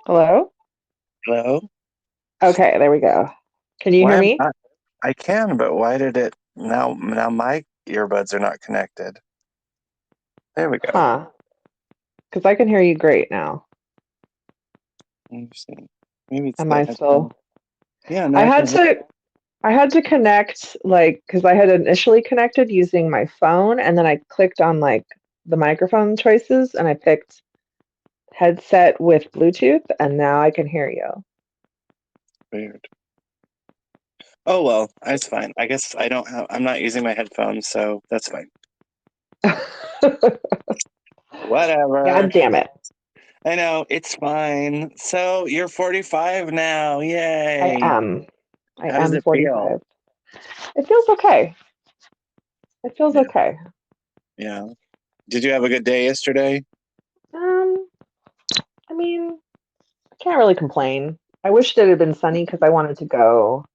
Hello? Hello? Okay, there we go. Can you Why hear am me? I can, but why did it now my earbuds are not connected. There we go. Huh. Because I can hear you great now. Let me see. Maybe it's Am the I headphone. still? Yeah, no, I I had can hear. to I had to connect because I had initially connected using my phone and then I clicked on the microphone choices and I picked headset with Bluetooth and now I can hear you. Weird. Oh well, that's fine. I guess I'm not using my headphones, so that's fine. Whatever. God damn it. I know, it's fine. So you're 45 now. I Yay. am. I How does am it feel? 45. It feels okay. It feels Yeah, okay. yeah. Did you have a good day yesterday? Um, I mean, I can't really complain. I wished it had been sunny because I wanted to go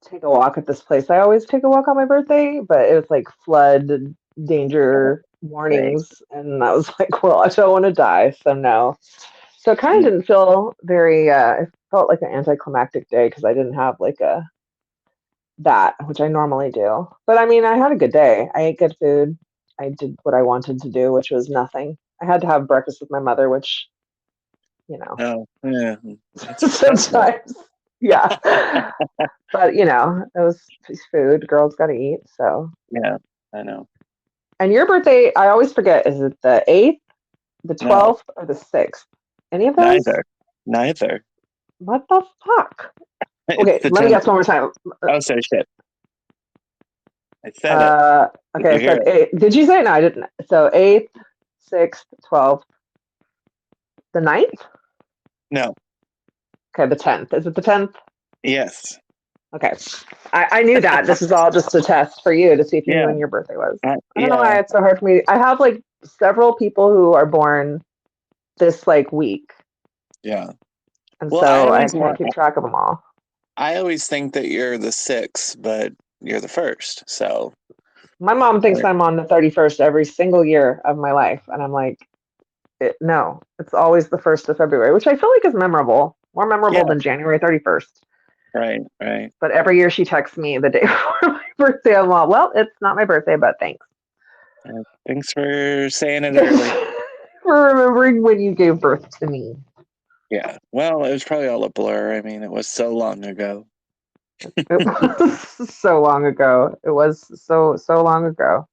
take a walk at this place. I always take a walk on my birthday, but it was like flood Oh, danger dang. warnings, and I was like, well, I don't want to die, so no. So it kind of Mm. didn't feel very. It felt like an anticlimactic day because I didn't have like a that, which I normally do. But I mean, I had a good day. I ate good food. I did what I wanted to do, which was nothing. I had to have breakfast with my mother, which you know, Oh, yeah. That's tough. sometimes, yeah. But it was food. Girls got to eat. So, Yeah, I know. and your birthday, I always forget. Is it the 8th, the No, 12th, or the 6th? Any of those? neither. Neither. What the fuck? It's Okay, the let me 10th. guess one more time. Oh, so shit. I said it. Uh, Did okay, I you hear said it? 8. Did you say no? I didn't. So 8th, 6th, 12th, the 9th. No. Okay, the 10th. Is it the 10th? Yes. Okay, I knew that. This is all just a test for you to see if you knew Yeah. when your birthday was. I don't know Yeah. why it's so hard for me. I have like several people who are born this like week. Yeah. And Well, so I can't keep track of them all. I always think that you're the sixth, but you're the first. So, My mom I thinks mean, I'm on the 31st every single year of my life. And I'm like, no, it's always the 1st of February, which I feel like is memorable, more memorable yeah. than January 31st. Right. Right. But every year she texts me the day before my birthday. I'm all, well, it's not my birthday, but thanks. Thanks for saying it Thanks early. for remembering when you gave birth to me. Yeah. Well, it was probably all a blur. I mean, it was so long ago. It was so long ago. It was so long ago.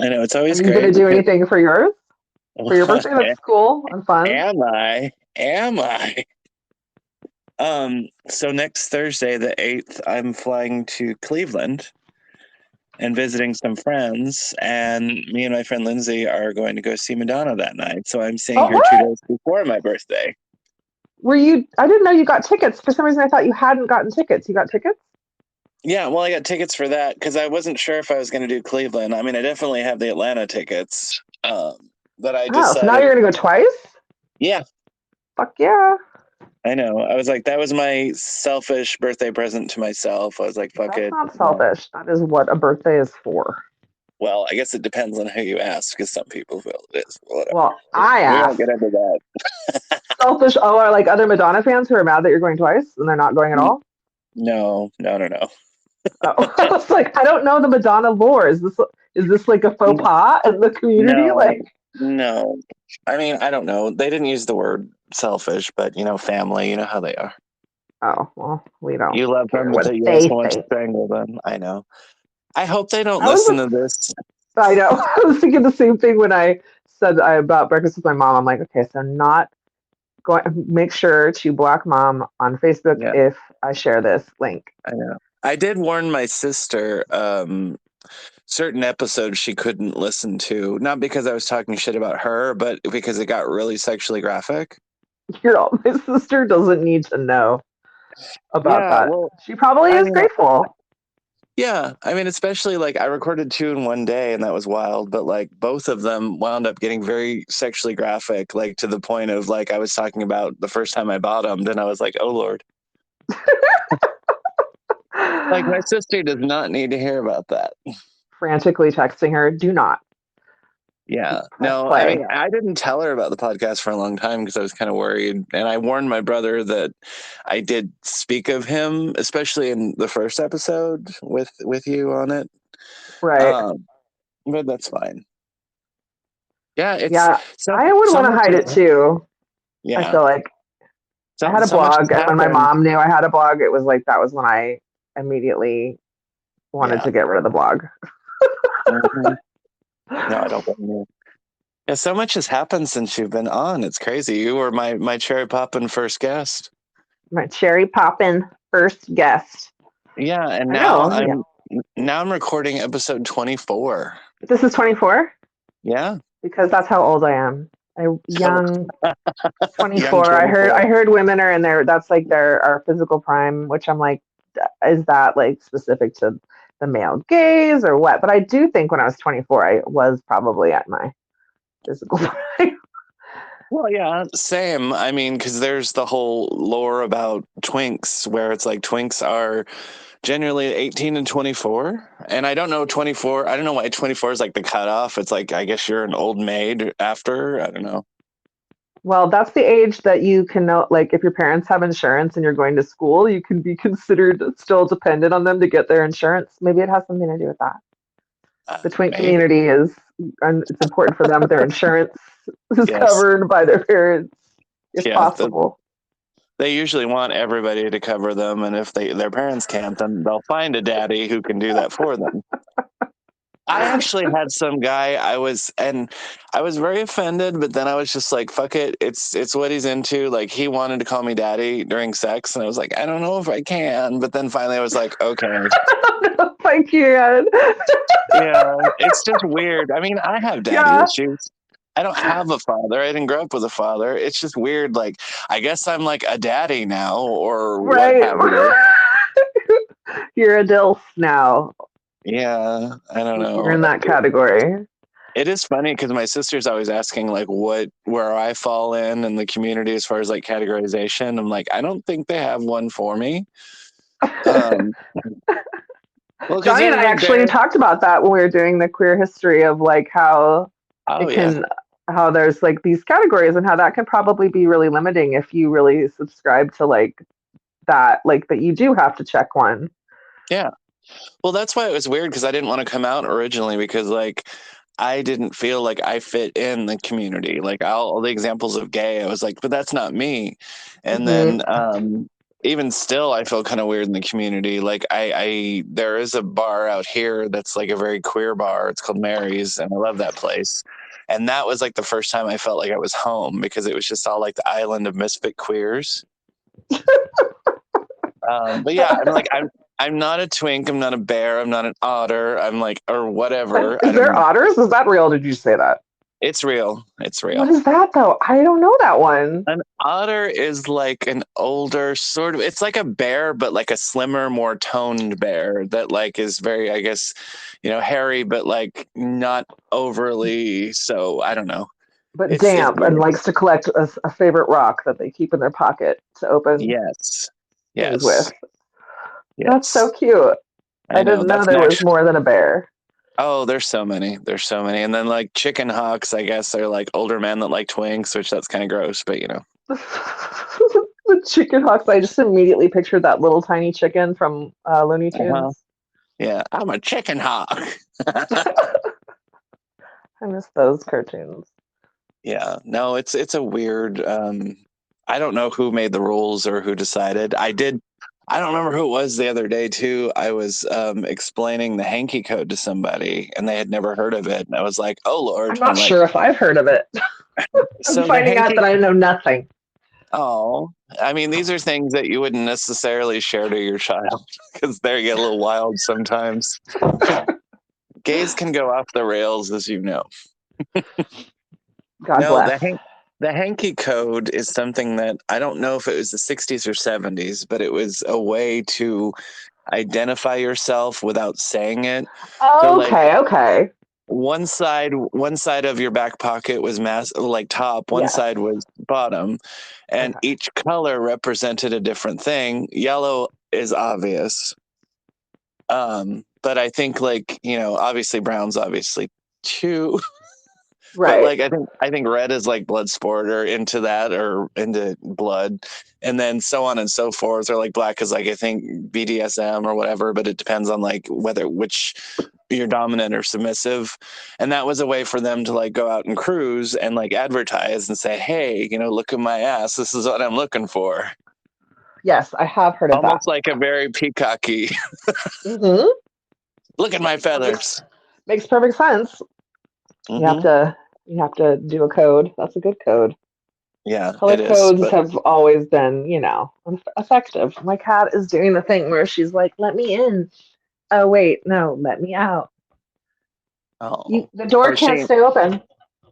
I know it's Are always you going to great do because anything for yours? For your birthday? That's cool and fun. am I? Am I? So next Thursday, the 8th, I'm flying to Cleveland and visiting some friends, and me and my friend Lindsay are going to go see Madonna that night. So I'm seeing Oh, her two what? days before my birthday. Were you? I didn't know you got tickets. For some reason, I thought you hadn't gotten tickets. You got tickets? Yeah, well, I got tickets for that because I wasn't sure if I was going to do Cleveland. I mean, I definitely have the Atlanta tickets, but I Oh, so now decided, you're gonna go twice? yeah, Fuck yeah! I know. I was like, that was my selfish birthday present to myself. I was like, fuck That's it. not selfish. That is what a birthday is for. Well, I guess it depends on who you ask, because some people feel it is. Whatever. Well, I We won't get asked. into that. Selfish. Oh, are like other Madonna fans who are mad that you're going twice and they're not going at all? No, no, no, no. Oh, I was like, I don't know the Madonna lore. Is this like a faux pas in the community? No, Like, no. I mean, I don't know. They didn't use the word selfish, but family, you know how they are. oh, well, we don't You love them, care but what you they also want to think. strangle them. I know. I hope they don't I was listen the to this. I know. I was thinking the same thing when I said about breakfast with my mom. I'm like, okay, so not going. Make sure to block mom on Facebook Yeah, if I share this link. I know. I did warn my sister, certain episodes she couldn't listen to, not because I was talking shit about her, but because it got really sexually graphic. My sister doesn't need to know about Yeah, that. well, She probably I is mean, grateful. yeah, I mean, especially like I recorded two in one day and that was wild, but like both of them wound up getting very sexually graphic, like to the point of like I was talking about the first time I bottomed and I was like, oh Lord. Like my sister does not need to hear about that. Frantically texting her, do not. Yeah. Press No, I play. mean, I didn't tell her about the podcast for a long time because I was kind of worried. And I warned my brother that I did speak of him, especially in the first episode with you on it. Right. Um, but that's fine. Yeah, it's Yeah, so I would so want to much hide is it too. I yeah. feel like I had a So much has blog, and when my happened. mom knew I had a blog, it was like that was when I immediately wanted Yeah. to get rid of the blog. Mhm. No, I don't blame you. Yeah, so much has happened since you've been on. It's crazy. You were my cherry poppin' first guest. My cherry poppin' first guest. Yeah, and I know. Yeah. now I'm recording episode 24. This is 24 Yeah. because that's how old I am. I Oh, young young 24. I 24. heard women are in there. That's like their our physical prime, which I'm like, is that like specific to the male gaze or what? But I do think when I was 24, I was probably at my physical prime. Well, yeah, same. I mean, because there's the whole lore about twinks where it's like twinks are generally 18 and 24. And I don't know 24. I don't know why 24 is like the cutoff. It's like, I guess you're an old maid after. I don't know. Well, that's the age that you can know, like if your parents have insurance and you're going to school, you can be considered still dependent on them to get their insurance. Maybe it has something to do with that. The twink Maybe. community is, and it's important for them. Their insurance is Yes. covered by their parents, if Yeah. possible. They usually want everybody to cover them. And if their parents can't, then they'll find a daddy who can do that for them. I actually had some guy I was very offended, but then I was just like, fuck it. It's what he's into. Like he wanted to call me daddy during sex and I was like, I don't know if I can. But then finally I was like, okay. Thank you. Yeah, it's just weird. I mean, I have daddy Yeah, issues. I don't have a father. I didn't grow up with a father. It's just weird. Like, I guess I'm like a daddy now or what right. have you. You're a DILF now. Yeah, I don't You're know. in that category. It is funny because my sister's always asking like where I fall in the community as far as like categorization. I'm like, I don't think they have one for me. Um, well, because Johnny and there's I like actually there. talked about that when we were doing the queer history of like how Oh it yeah, can, how there's like these categories and how that can probably be really limiting if you really subscribe to like that you do have to check one. yeah. Well, that's why it was weird because I didn't want to come out originally because like I didn't feel like I fit in the community. Like all the examples of gay, I was like, but that's not me. And Hmm. then even still, I feel kind of weird in the community. Like I there is a bar out here that's like a very queer bar. It's called Mary's, and I love that place. And that was like the first time I felt like I was home because it was just all like the island of misfit queers. But yeah, I'm not a twink. I'm not a bear. I'm not an otter. I'm like or whatever. I Is don't there know. otters? Is that real? Did you say that? It's real. It's What real. is that though? I don't know that one. An otter is like an older sort of. It's like a bear, but like a slimmer, more toned bear that like is very, I guess, hairy, but like not overly. So I don't know. But It's damp and weird. likes to collect a favorite rock that they keep in their pocket to open Yes. things with. Yes. That's so Yes. cute. I I know. didn't know That's there was next. more than a bear. Oh, there's so many. There's so many. And then like chicken hawks, I guess, are like older men that like twinks, which that's kind of gross, but The chicken hawks. I just immediately pictured that little tiny chicken from Looney Uh-huh. Tunes. Yeah, I'm a chicken hawk. I miss those cartoons. Yeah, no, it's a weird. I don't know who made the rules or who decided. I don't remember who it was the other day too. I was explaining the hanky code to somebody, and they had never heard of it, and I was like, "Oh I'm Lord!" not I'm like, sure if I've heard of it. I'm "So the finding out hanky." that I know nothing. Oh, I mean, these are things that you wouldn't necessarily share to your child because they get a little wild sometimes. Gays can go off the rails, as you know. God No, bless. the hanky code is something that I don't know if it was the 60s or 70s, but it was a way to identify yourself without saying it. So like Okay, okay. one side of your back pocket was like top, one Yes. side was bottom, and Okay. each color represented a different thing. Yellow is obvious. But I think like, obviously brown's obviously two. But Right. like I think red is like blood sport or into that or into blood, and then so on and so forth. Or like black is like I think BDSM or whatever, but it depends on like whether which you're dominant or submissive. And that was a way for them to like go out and cruise and like advertise and say, hey, look at my ass. This is what I'm looking for. Yes, I have heard of that. Almost like a very peacocky. Hmm. Look at my feathers. Makes perfect sense. You have Hmm. to you have to do a code. That's a good code. Yeah, Color it is. codes But have always been, effective. My cat is doing the thing where she's like, "Let me in." Oh wait, no, let me out. oh, The door oh, can't stay open.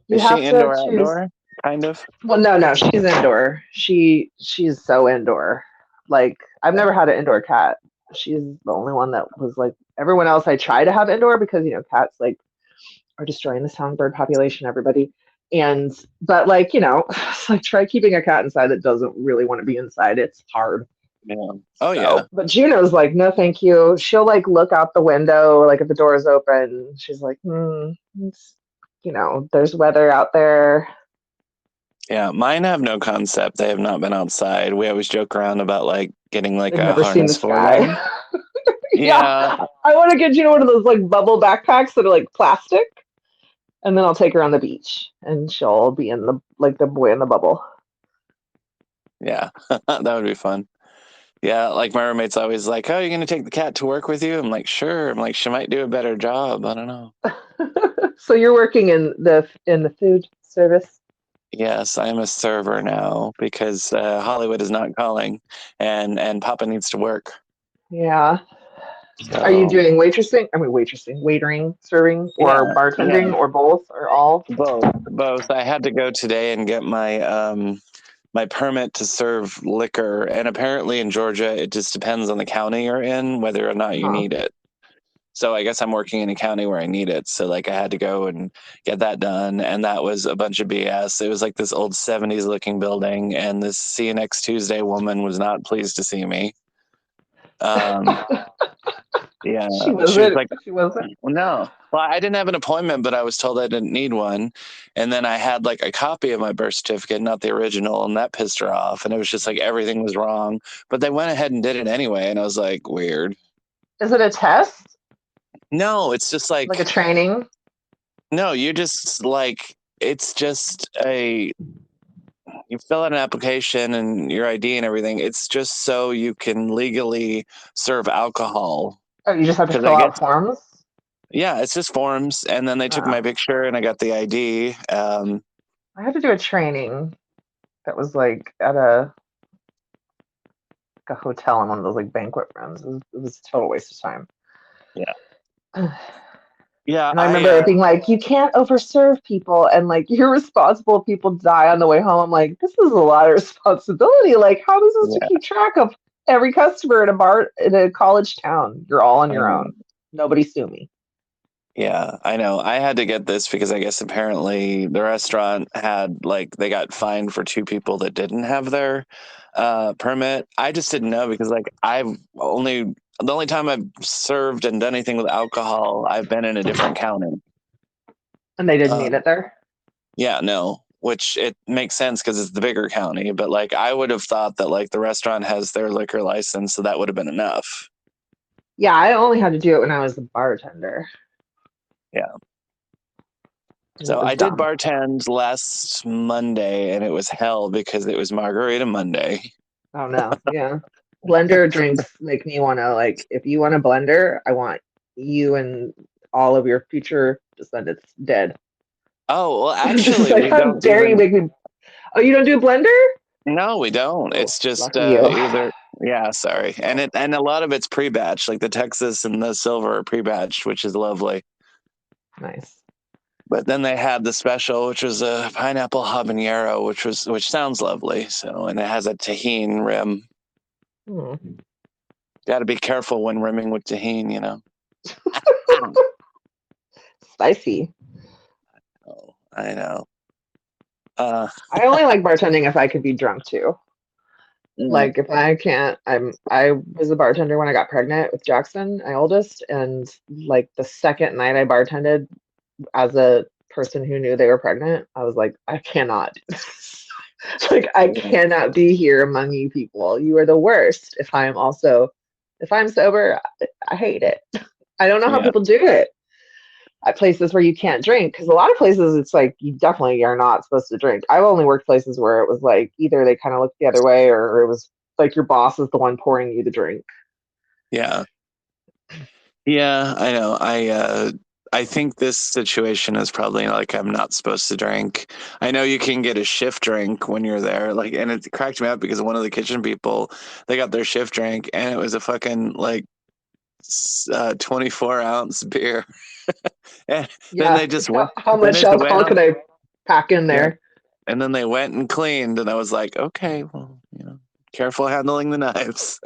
You is she have to indoor choose. outdoor? Kind of. Well, no, she's indoor. She's so indoor. Like I've never had an indoor cat. She's the only one that was like everyone else I try to have indoor because cats like are destroying the songbird population, everybody. And but like, it's like try keeping a cat inside that doesn't really want to be inside. It's hard. Yeah. Oh yeah. So, but Juno's like, no, thank you. She'll like look out the window, like if the door is open. She's like, it's, there's weather out there. Yeah, mine have no concept. They have not been outside. We always joke around about like getting like They've a never seen the harness for them. sky. Yeah, Yeah, I want to get Juno one of those like bubble backpacks that are like plastic, and then I'll take her on the beach, and she'll be in the boy in the bubble. yeah, that would be fun. Yeah, like my roommate's always like, "Oh, you're gonna take the cat to work with you?" I'm like, "Sure." I'm like, "She might do a better job." I don't know. So you're working in the food service? Yes, I am a server now because Hollywood is not calling, and Papa needs to work. Yeah. Are you So doing waitressing? I mean, waitressing, waitering, serving, or yeah, yeah, bartending, or both, or all? both. I had to go today and get my permit to serve liquor. And apparently in Georgia, it just depends on the county you're in whether or not you Huh. need it. So I guess I'm working in a county where I need it. So like I had to go and get that done. And that was a bunch of BS. It was like this old 70s looking building. And this see you next Tuesday woman was not pleased to see me. Um, yeah, She she was wasn't. like, She wasn't. well, no. Well, I didn't have an appointment, but I was told I didn't need one. And then I had like a copy of my birth certificate, not the original, and that pissed her off. And it was just like everything was wrong. But they went ahead and did it anyway. And I was like, weird. Is it a test? No, it's just Like a like, training? no, you just like, it's just you fill out an application and your ID and everything. It's just so you can legally serve alcohol. Oh, you just have to Because I fill guess, out forms? yeah, it's just forms. And then they took Oh. my picture and I got the ID. I had to do a training that was like at a hotel in one of those like banquet rooms. It was a total waste of time. Yeah. Yeah, And I remember it being like, you can't overserve people and like you're responsible if people die on the way home. I'm like, this is a lot of responsibility. Like, how am I supposed to yeah, keep track of every customer in a bar in a college town? You're all on I your know. own. Nobody sue me. Yeah, I know. I had to get this because I guess apparently the restaurant had like they got fined for two people that didn't have their permit. I just didn't know because like the only time I've served and done anything with alcohol, I've been in a different county. And they didn't Uh, need it there. yeah, no, which it makes sense because it's the bigger county. But like I would have thought that like the restaurant has their liquor license, so that would have been enough. Yeah, I only had to do it when I was the bartender. Yeah. And it So was I did dumb. bartend last Monday and it was hell because it was Margarita Monday. Oh no. Yeah. Blender drinks make me want to like if you want a blender, I want you and all of your future descendants dead. Oh, well, Just actually, like we how don't dare you even, make me. Oh, you don't do blender? no, we don't. Oh, It's just lucky you. either, yeah, sorry. And a lot of it's pre-batch, like the Texas and the silver are pre-batch, which is lovely. Nice. But then they had the special, which was a pineapple habanero, which sounds lovely. So, and it has a tahine rim. Hmm. Got to be careful when rimming with tahine. Spicy. Oh, I know. Uh, I only like bartending if I could be drunk too. mm, Like if I can't, I was a bartender when I got pregnant with Jackson, my oldest, and like the second night I bartended as a person who knew they were pregnant, I was like, I cannot do this. Like, I cannot be here among you people. You are the worst. If I'm sober, I hate it. I don't know how Yeah. people do it at places where you can't drink, because a lot of places it's like you definitely are not supposed to drink. I've only worked places where it was like either they kind of looked the other way or it was like your boss is the one pouring you the drink. Yeah. Yeah, I know. I think this situation is probably like I'm not supposed to drink. I know you can get a shift drink when you're there, like, and it cracked me up because one of the kitchen people, they got their shift drink and it was a fucking like 24-ounce beer. And then Yeah. they just went, How then much it went alcohol on, could I pack in yeah. there? And then they went and cleaned, and I was like, okay, well, careful handling the knives.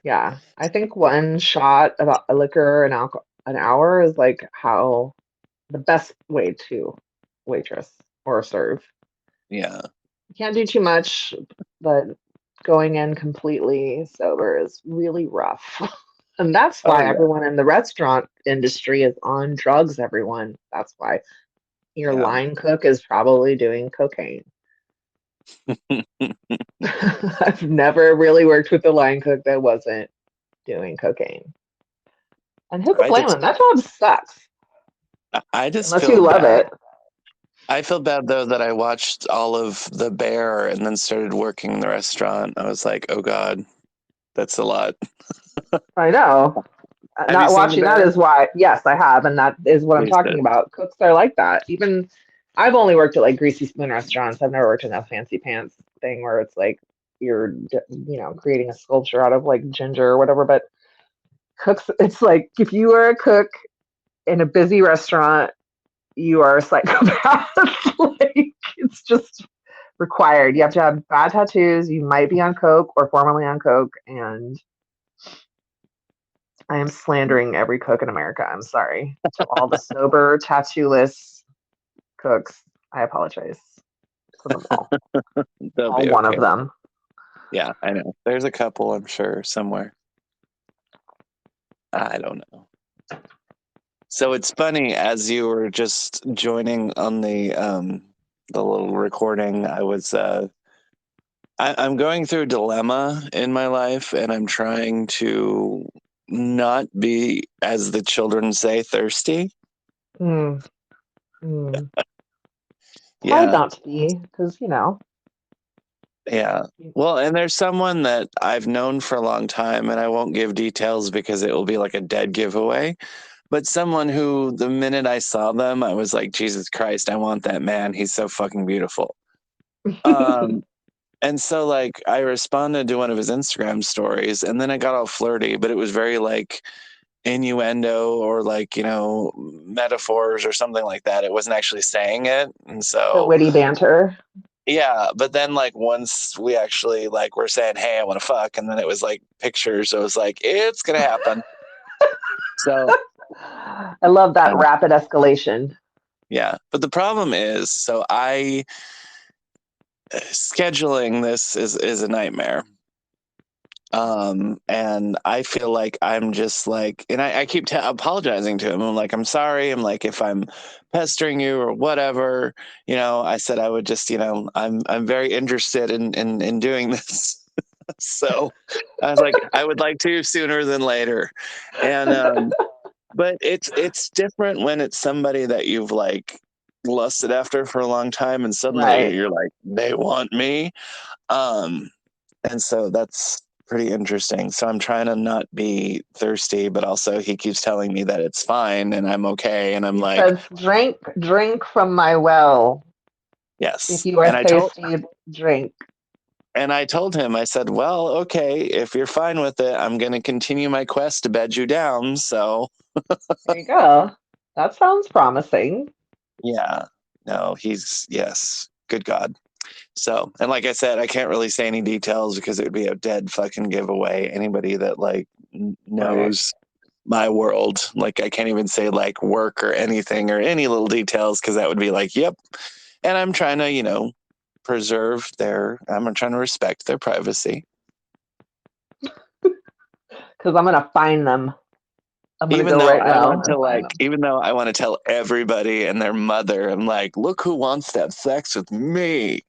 Yeah. I think one shot of a liquor an hour is like how the best way to waitress or serve. Yeah. You can't do too much, but going in completely sober is really rough. And that's Oh why yeah. everyone in the restaurant industry is on drugs, everyone. That's why your Yeah. line cook is probably doing cocaine. I've never really worked with a line cook that wasn't doing cocaine. And who could I blame just them? That job sucks I just unless feel you love bad. it. I feel bad though that I watched all of The Bear and then started working the restaurant. I was like, oh God, that's a lot. I know. Have you Not seen The watching that Bear? is why, yes, I have. And that is what I'm Wasted. talking about. Cooks are like that. Even I've only worked at like greasy spoon restaurants. I've never worked in a fancy pants thing where it's like you're, creating a sculpture out of like ginger or whatever. But cooks, it's like if you are a cook in a busy restaurant, you are a psychopath. Like it's just required. You have to have bad tattoos. You might be on coke or formerly on coke, and I am slandering every cook in America. I'm sorry to all the sober, tattoo-less cooks. I apologize to them They'll all be one okay. of them. Yeah, I know. There's a couple, I'm sure, somewhere. I don't know. So it's funny as you were just joining on the little recording, I'm going through a dilemma in my life and I'm trying to not be, as the children say, thirsty. Mm, mm. It's hard Yeah. not to be because Yeah. Well, and there's someone that I've known for a long time, and I won't give details because it will be like a dead giveaway. But someone who, the minute I saw them, I was like, Jesus Christ, I want that man. He's so fucking beautiful. Um, and so like I responded to one of his Instagram stories, and then it got all flirty, but it was very like innuendo or like, metaphors or something like that. It wasn't actually saying it. And the so witty banter. yeah, but then like once we actually like were saying, "Hey, I want to fuck," and then it was like pictures. So it was like it's gonna happen. So I love that uh, rapid escalation. yeah, but the problem is, so I scheduling this is a nightmare. And I feel like I'm just like, and I keep apologizing to him. I'm like, I'm sorry. I'm like, if I'm pestering you or whatever, I said I would just, I'm very interested in doing this. So I was like, I would like to sooner than later. And but it's different when it's somebody that you've like lusted after for a long time and suddenly Right. you're like, they want me. Um, and so that's pretty interesting. So I'm trying to not be thirsty, but also he keeps telling me that it's fine and I'm okay. And I'm He like, says, drink from my well. If yes. you are thirsty, drink. And I told him, I said, well, okay, if you're fine with it, I'm going to continue my quest to bed you down. So There you go. That sounds promising. yeah, no, yes, good God. So, and like I said, I can't really say any details because it would be a dead fucking giveaway. Anybody that like Right. knows my world, like I can't even say like work or anything or any little details because that would be like, yep. And I'm trying to, I'm trying to respect their privacy. Because I'm going to find them. I'm gonna go right now and find them. Even though I want to tell everybody and their mother, I'm like, look who wants to have sex with me.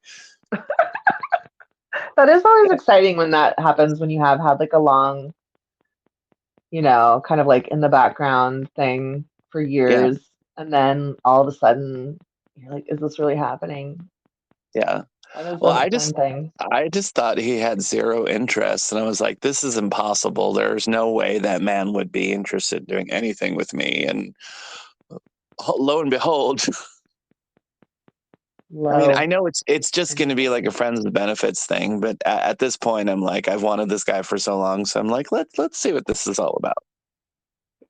That is always exciting when that happens, when you have had like a long, kind of like in the background thing for Yeah, years, and then all of a sudden you're like, is this really happening? yeah. That is Well, a fun thing. I just thought he had zero interest, and I was like, this is impossible. There's no way that man would be interested in doing anything with me. And lo and behold, I mean, I Low know it's just going to be like a interest. friends with benefits thing, but at this point, I'm like, I've wanted this guy for so long, so I'm like, let's see what this is all about.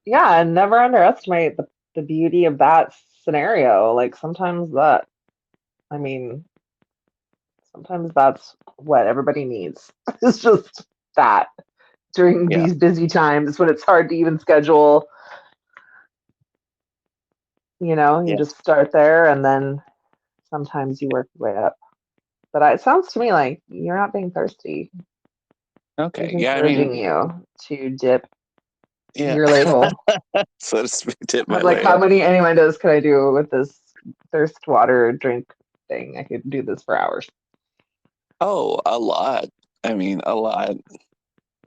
Yeah, and never underestimate the beauty of that scenario. Like sometimes that, I mean, sometimes that's what everybody needs. It's just that during Yeah, these busy times when it's hard to even schedule, you yeah. just start there and then sometimes you work your way up. But it sounds to me like you're not being thirsty. He's Okay, yeah. I mean, encouraging you to dip yeah. your ladle. So to speak, tip my I'm like, how ladle. many innuendos could I do with this thirst water drink thing? I could do this for hours. Oh, a lot. I mean, a lot.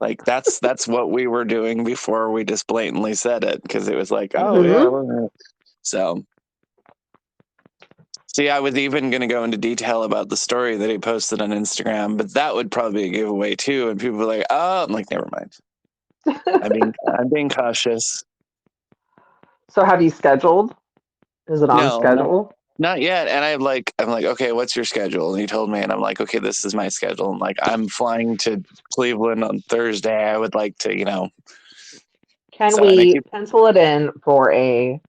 Like that's what we were doing before we just blatantly said it because it was like, oh yeah. Hmm. So see, I was even going to go into detail about the story that he posted on Instagram, but that would probably be a giveaway too. And people were like, oh, I'm like, never mind. I'm being cautious. So have you scheduled? Is it on No, schedule? not yet. And I'm like, okay, what's your schedule? And he told me, and I'm like, okay, this is my schedule. And like, I'm flying to Cleveland on Thursday. I would like to, Can so, and I we keep, pencil it in for a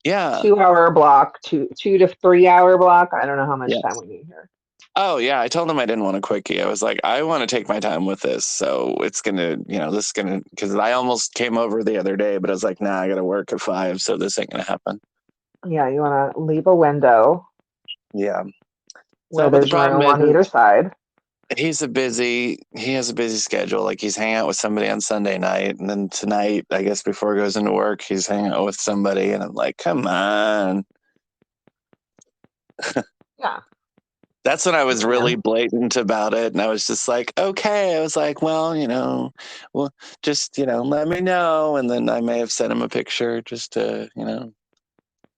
yeah, 2 hour block, 2 to 3 hour block? I don't know how much yeah. time we need here. Oh yeah, I told him I didn't want a quickie. I was like, I want to take my time with this, so it's gonna, this is gonna, because I almost came over the other day, but I was like, nah, I gotta work at 5, so this ain't gonna happen. Yeah, you want to leave a window Yeah. where So, but the there's problem room is, on either side. he has a busy schedule. Like he's hanging out with somebody on Sunday night, and then tonight, I guess before he goes into work, he's hanging out with somebody, and I'm like, come on. Yeah, That's when I was really man. blatant about it. And I was just like, okay. I was like, well, well, just, let me know. And then I may have sent him a picture just to, I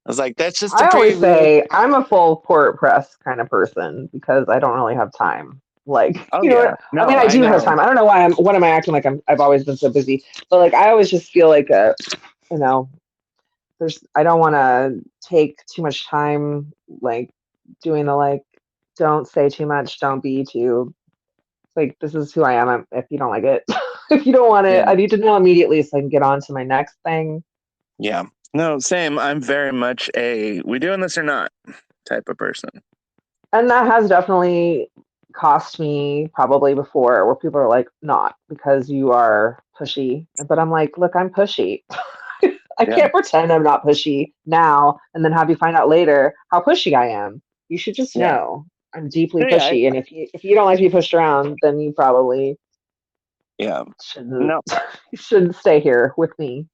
was like, that's just a I always preview. say I'm a full court press kind of person because I don't really have time. Like, Oh, you know yeah. what? I mean, No, I I do have know. time. I don't know why what am I acting like I've always been so busy. But like, I always just feel like you know, I don't want to take too much time, like doing the like, don't say too much, don't be too, like, this is who I am. If you don't like it, if you don't want it, Yeah. I need to know immediately so I can get on to my next thing. Yeah. No, same. I'm very much we doing this or not type of person. And that has definitely cost me probably before where people are like, not because you are pushy. But I'm like, look, I'm pushy. I Yeah. can't pretend I'm not pushy now and then have you find out later how pushy I am. You should just Yeah. know I'm deeply No, yeah. pushy. And if you don't like to be pushed around, then you probably Yeah. shouldn't No, you shouldn't stay here with me.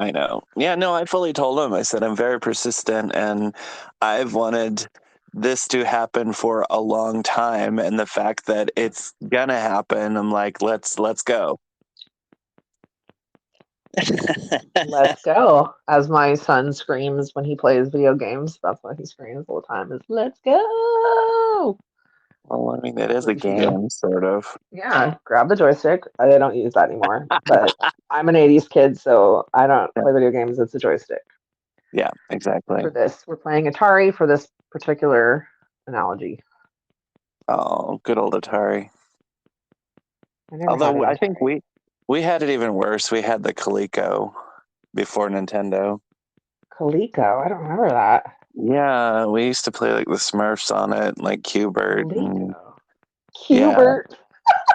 I know. Yeah, no, I fully told him. I said I'm very persistent and I've wanted this to happen for a long time and the fact that it's gonna happen, I'm like, let's go. Let's go. As my son screams when he plays video games, that's what he screams all the time is let's go. Well, I mean it That's is what a you should do. game, sort of. Yeah, grab the joystick. I don't use that anymore, but I'm an 80s kid, so I don't Yeah, play video games. It's a joystick. yeah, exactly. For this, we're playing Atari for this particular analogy. Oh, good old Atari. I never had Although an I think Atari. we had it even worse. We had the Coleco before Nintendo. Coleco, I don't remember that. Yeah, we used to play like the Smurfs on it, like Cubert, and Coleco. yeah, Cubert.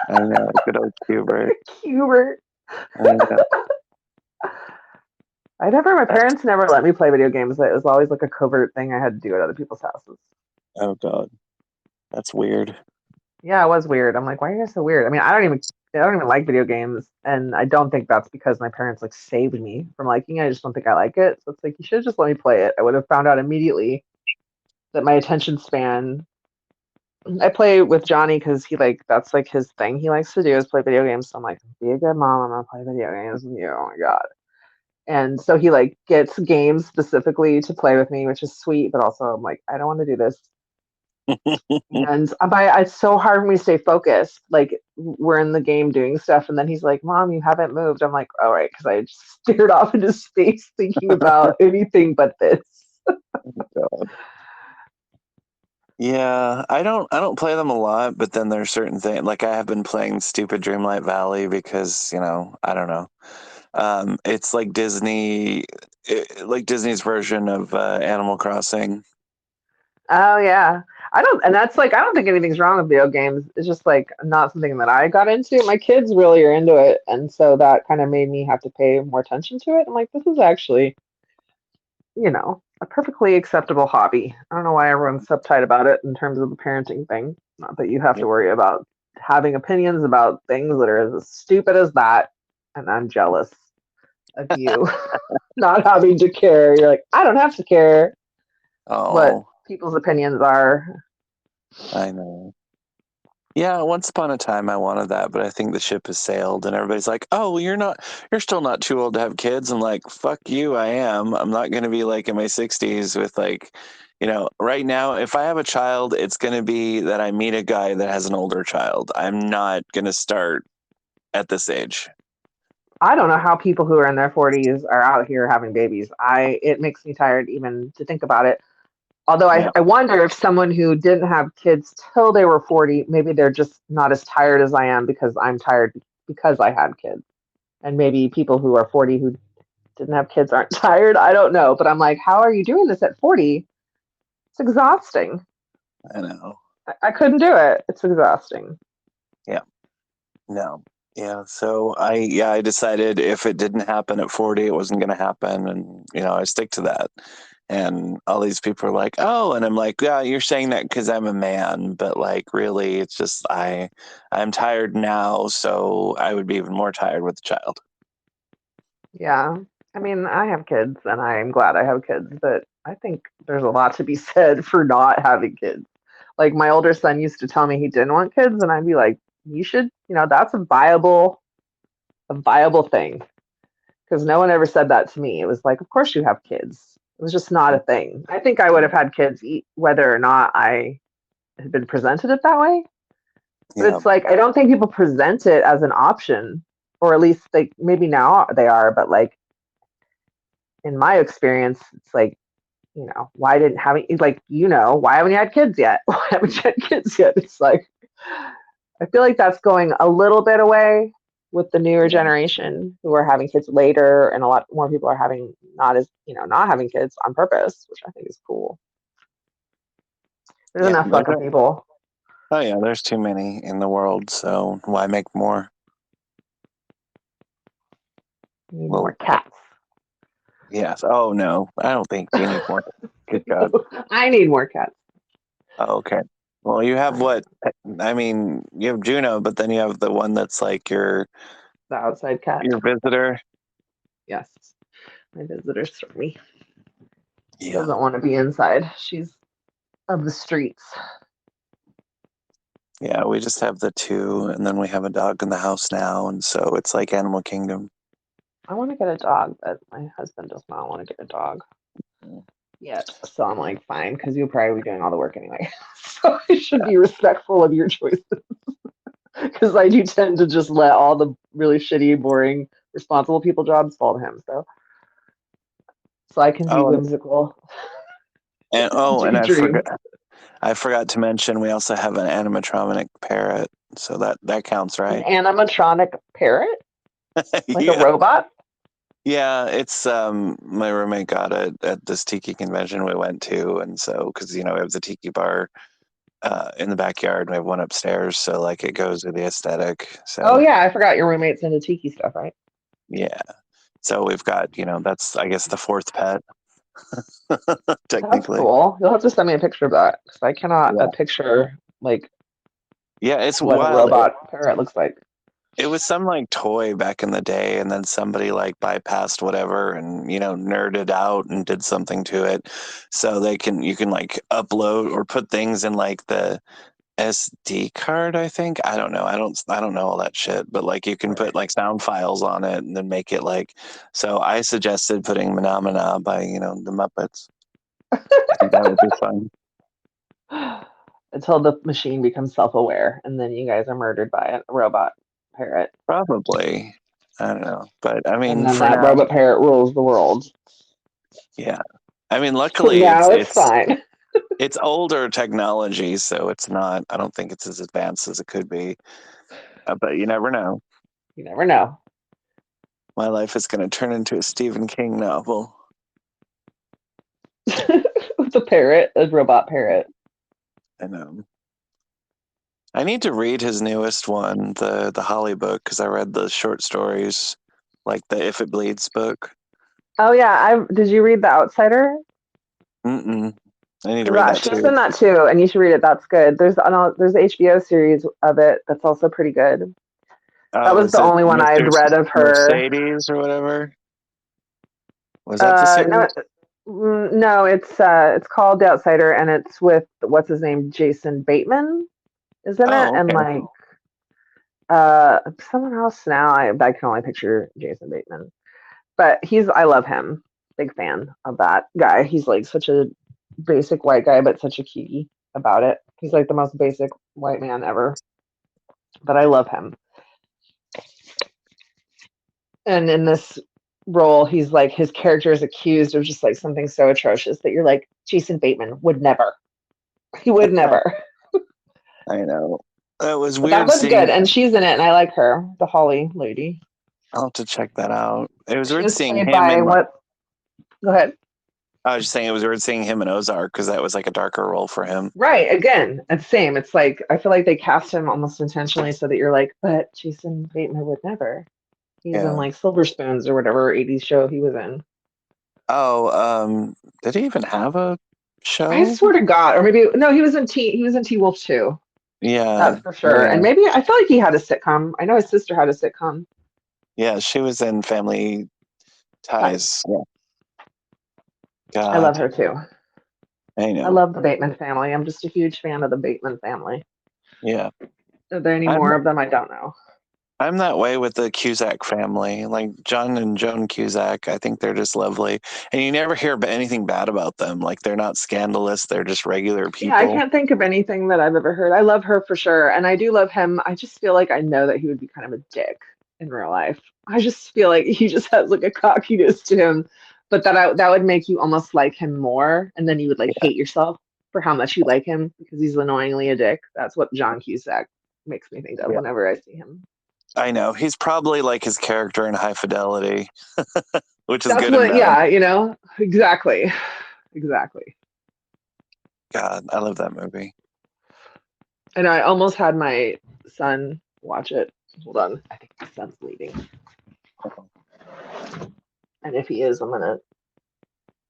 I know, good old Cubert. Cubert. I know. My That's, parents never let me play video games. It was always like a covert thing I had to do at other people's houses. oh God, that's weird. Yeah, it was weird. I'm like, why are you guys so weird? I mean, I don't even I don't even like video games, and I don't think that's because my parents like saved me from liking it. I just don't think I like it. So it's like you should have just let me play it. I would have found out immediately that my attention span. I play with Johnny because he like that's like his thing. He likes to do is play video games. So I'm like, be a good mom. I'm gonna play video games with you. Oh my god. And so he like gets games specifically to play with me, which is sweet. But also I'm like, I don't want to do this. And it's so hard for me to stay focused. Like we're in the game doing stuff, and then he's like, "Mom, you haven't moved." I'm like, "All right," because I just stared off into space thinking about anything but this. Yeah, I don't play them a lot, but then there's certain things like I have been playing stupid Dreamlight Valley because, I don't know. It's like like Disney's version of Animal Crossing. Oh yeah, I don't, and that's like I don't think anything's wrong with video games. It's just like not something that I got into. My kids really are into it, and so that kind of made me have to pay more attention to it. I'm like, this is actually a perfectly acceptable hobby. I don't know why everyone's so uptight about it in terms of the parenting thing. Not that you have Yeah. to worry about having opinions about things that are as stupid as that. And I'm jealous of you not having to care. You're like, I don't have to care what Oh, people's opinions are. I know. Yeah, once upon a time I wanted that, but I think the ship has sailed and everybody's like, "Oh, well, you're still not too old to have kids." I'm like, "Fuck you, I am. I'm not going to be like in my 60s with like, right now if I have a child, it's going to be that I meet a guy that has an older child. I'm not going to start at this age." I don't know how people who are in their 40s are out here having babies. It makes me tired even to think about it. Although Yeah, I wonder if someone who didn't have kids till they were 40, maybe they're just not as tired as I am because I'm tired because I had kids. And maybe people who are 40 who didn't have kids aren't tired. I don't know. But I'm like, how are you doing this at 40? It's exhausting. I know. I couldn't do it. It's exhausting. Yeah. No. Yeah, so I decided if it didn't happen at 40, it wasn't going to happen, and I stick to that. And all these people are like, "Oh," and I'm like, "Yeah, you're saying that because I'm a man, but like really, it's just I'm tired now, so I would be even more tired with a child." Yeah. I mean, I have kids and I'm glad I have kids, but I think there's a lot to be said for not having kids. Like my older son used to tell me he didn't want kids, and I'd be like, you should, that's a viable thing. Because no one ever said that to me. It was like, of course you have kids. It was just not a thing. I think I would have had kids whether or not I had been presented it that way. But Yeah, it's like I don't think people present it as an option, or at least like maybe now they are. But like in my experience, it's like why didn't having like why haven't you had kids yet? Why haven't you had kids yet? It's like I feel like that's going a little bit away with the newer yeah, generation who are having kids later, and a lot more people are having not having kids on purpose, which I think is cool. There's yeah. enough fucking people. Oh yeah, there's too many in the world, so why make more? We need more Well, cats. yes. Oh no, I don't think you need more. Good God. I need more cats. Oh, okay. Well, you have what? I mean, you have Juno, but then you have the one that's like your The outside cat. your visitor. Yes, my visitor's for me. She Yeah. doesn't want to be inside. She's of the streets. Yeah, we just have the two, and then we have a dog in the house now, and so it's like Animal Kingdom. I want to get a dog, but my husband does not want to get a dog yet. So I'm like, fine, because you'll probably be doing all the work anyway. So I should be respectful of your choices. Because I do tend to just let all the really shitty, boring, responsible people jobs fall to him. So I can be Oh, whimsical, and do dreams. I forgot to mention we also have an animatronic parrot, so that counts, An right? animatronic parrot, like a Yeah. robot. Yeah, it's my roommate got it at this tiki convention we went to, and so because we have the tiki bar in the backyard, we have one upstairs, so like it goes with the aesthetic. Oh So yeah, I forgot your roommate's into tiki stuff, right? yeah, so we've got that's I guess the fourth pet That's technically. cool. You'll have to send me a picture of that because I cannot Yeah, picture like yeah, it's what a wild. robot parrot looks like. It was some like toy back in the day, and then somebody like bypassed whatever and nerded out and did something to it, so you can like upload or put things in like the SD card. I think I don't know all that shit, but like you can put Right. like sound files on it and then make it like. So I suggested putting Manamana by the Muppets. I think that would be fun. Until the machine becomes self-aware, and then you guys are murdered by a robot parrot, Probably. I don't know, but I and mean, then for that now, robot parrot rules the world. yeah. I mean, For luckily, now, it's fine. it's older technology, so it's not. I don't think it's as advanced as it could be. But you never know. You never know. My life is going to turn into a Stephen King novel. With a parrot, a robot parrot. I know. I need to read his newest one, the Holly book, because I read the short stories, like the If It Bleeds book. Oh yeah, I did you read The Outsider? Mm-mm. I need to read That that she's too. in that too, and you should read it. That's good. There's an HBO series of it that's also pretty good. That Oh, was is the it only one I'd read of her. Mercedes or whatever? Was that the No, series? no, it's called The Outsider, and it's with what's his name, Jason Bateman, isn't it? Oh, And okay. like someone else now. I can only picture Jason Bateman, but I love him. Big fan of that guy. He's like such a basic white guy, but such a cutie about it. He's like the most basic white man ever, but I love him. And in this role, he's like his character is accused of just like something so atrocious that you're like, Jason Bateman would never. He would never. I know. It was But that weird was good, seeing. and she's in it, and I like her, the Holly lady. I'll have to check that out. It was She weird was seeing played him by in. what? Go ahead. I was just saying it was weird seeing him in Ozark because that was like a darker role for him. Right. Again, it's same. It's like I feel like they cast him almost intentionally so that you're like, but Jason Bateman would never. He's in Yeah. like Silver Spoons or whatever 80s show he was in. Oh, did he even have a I show? swear to God, or maybe no, he was in T Wolf too. Yeah. That's for Oh, sure. yeah. And maybe I feel like he had a sitcom. I know his sister had a sitcom. Yeah, she was in Family Ties. Ties. Yeah. I love God, her too. I I know. love the Bateman family. I'm just a huge fan of the Bateman family. Yeah. Are there any I'm more of them? I don't know. I'm that way with the Cusack family. Like John and Joan Cusack, I think they're just lovely. And you never hear anything bad about them. Like they're not scandalous, they're just regular Yeah, I people. can't think of anything that I've ever heard. I love her for sure, and I do love him. I just feel like I know that he would be kind of a dick in real life. I just feel like he just has like a cockiness to him, but that would make you almost like him more, and then you would like Yeah. hate yourself for how much you like him because he's annoyingly a dick. That's what John Cusack makes me think of Yeah. whenever I see him. I know. He's probably like his character in High Fidelity, which is That's good and what, bad. yeah, exactly, exactly. God, I love that movie. And I almost had my son watch it. Hold on, I think my son's leaving. And if he is, I'm gonna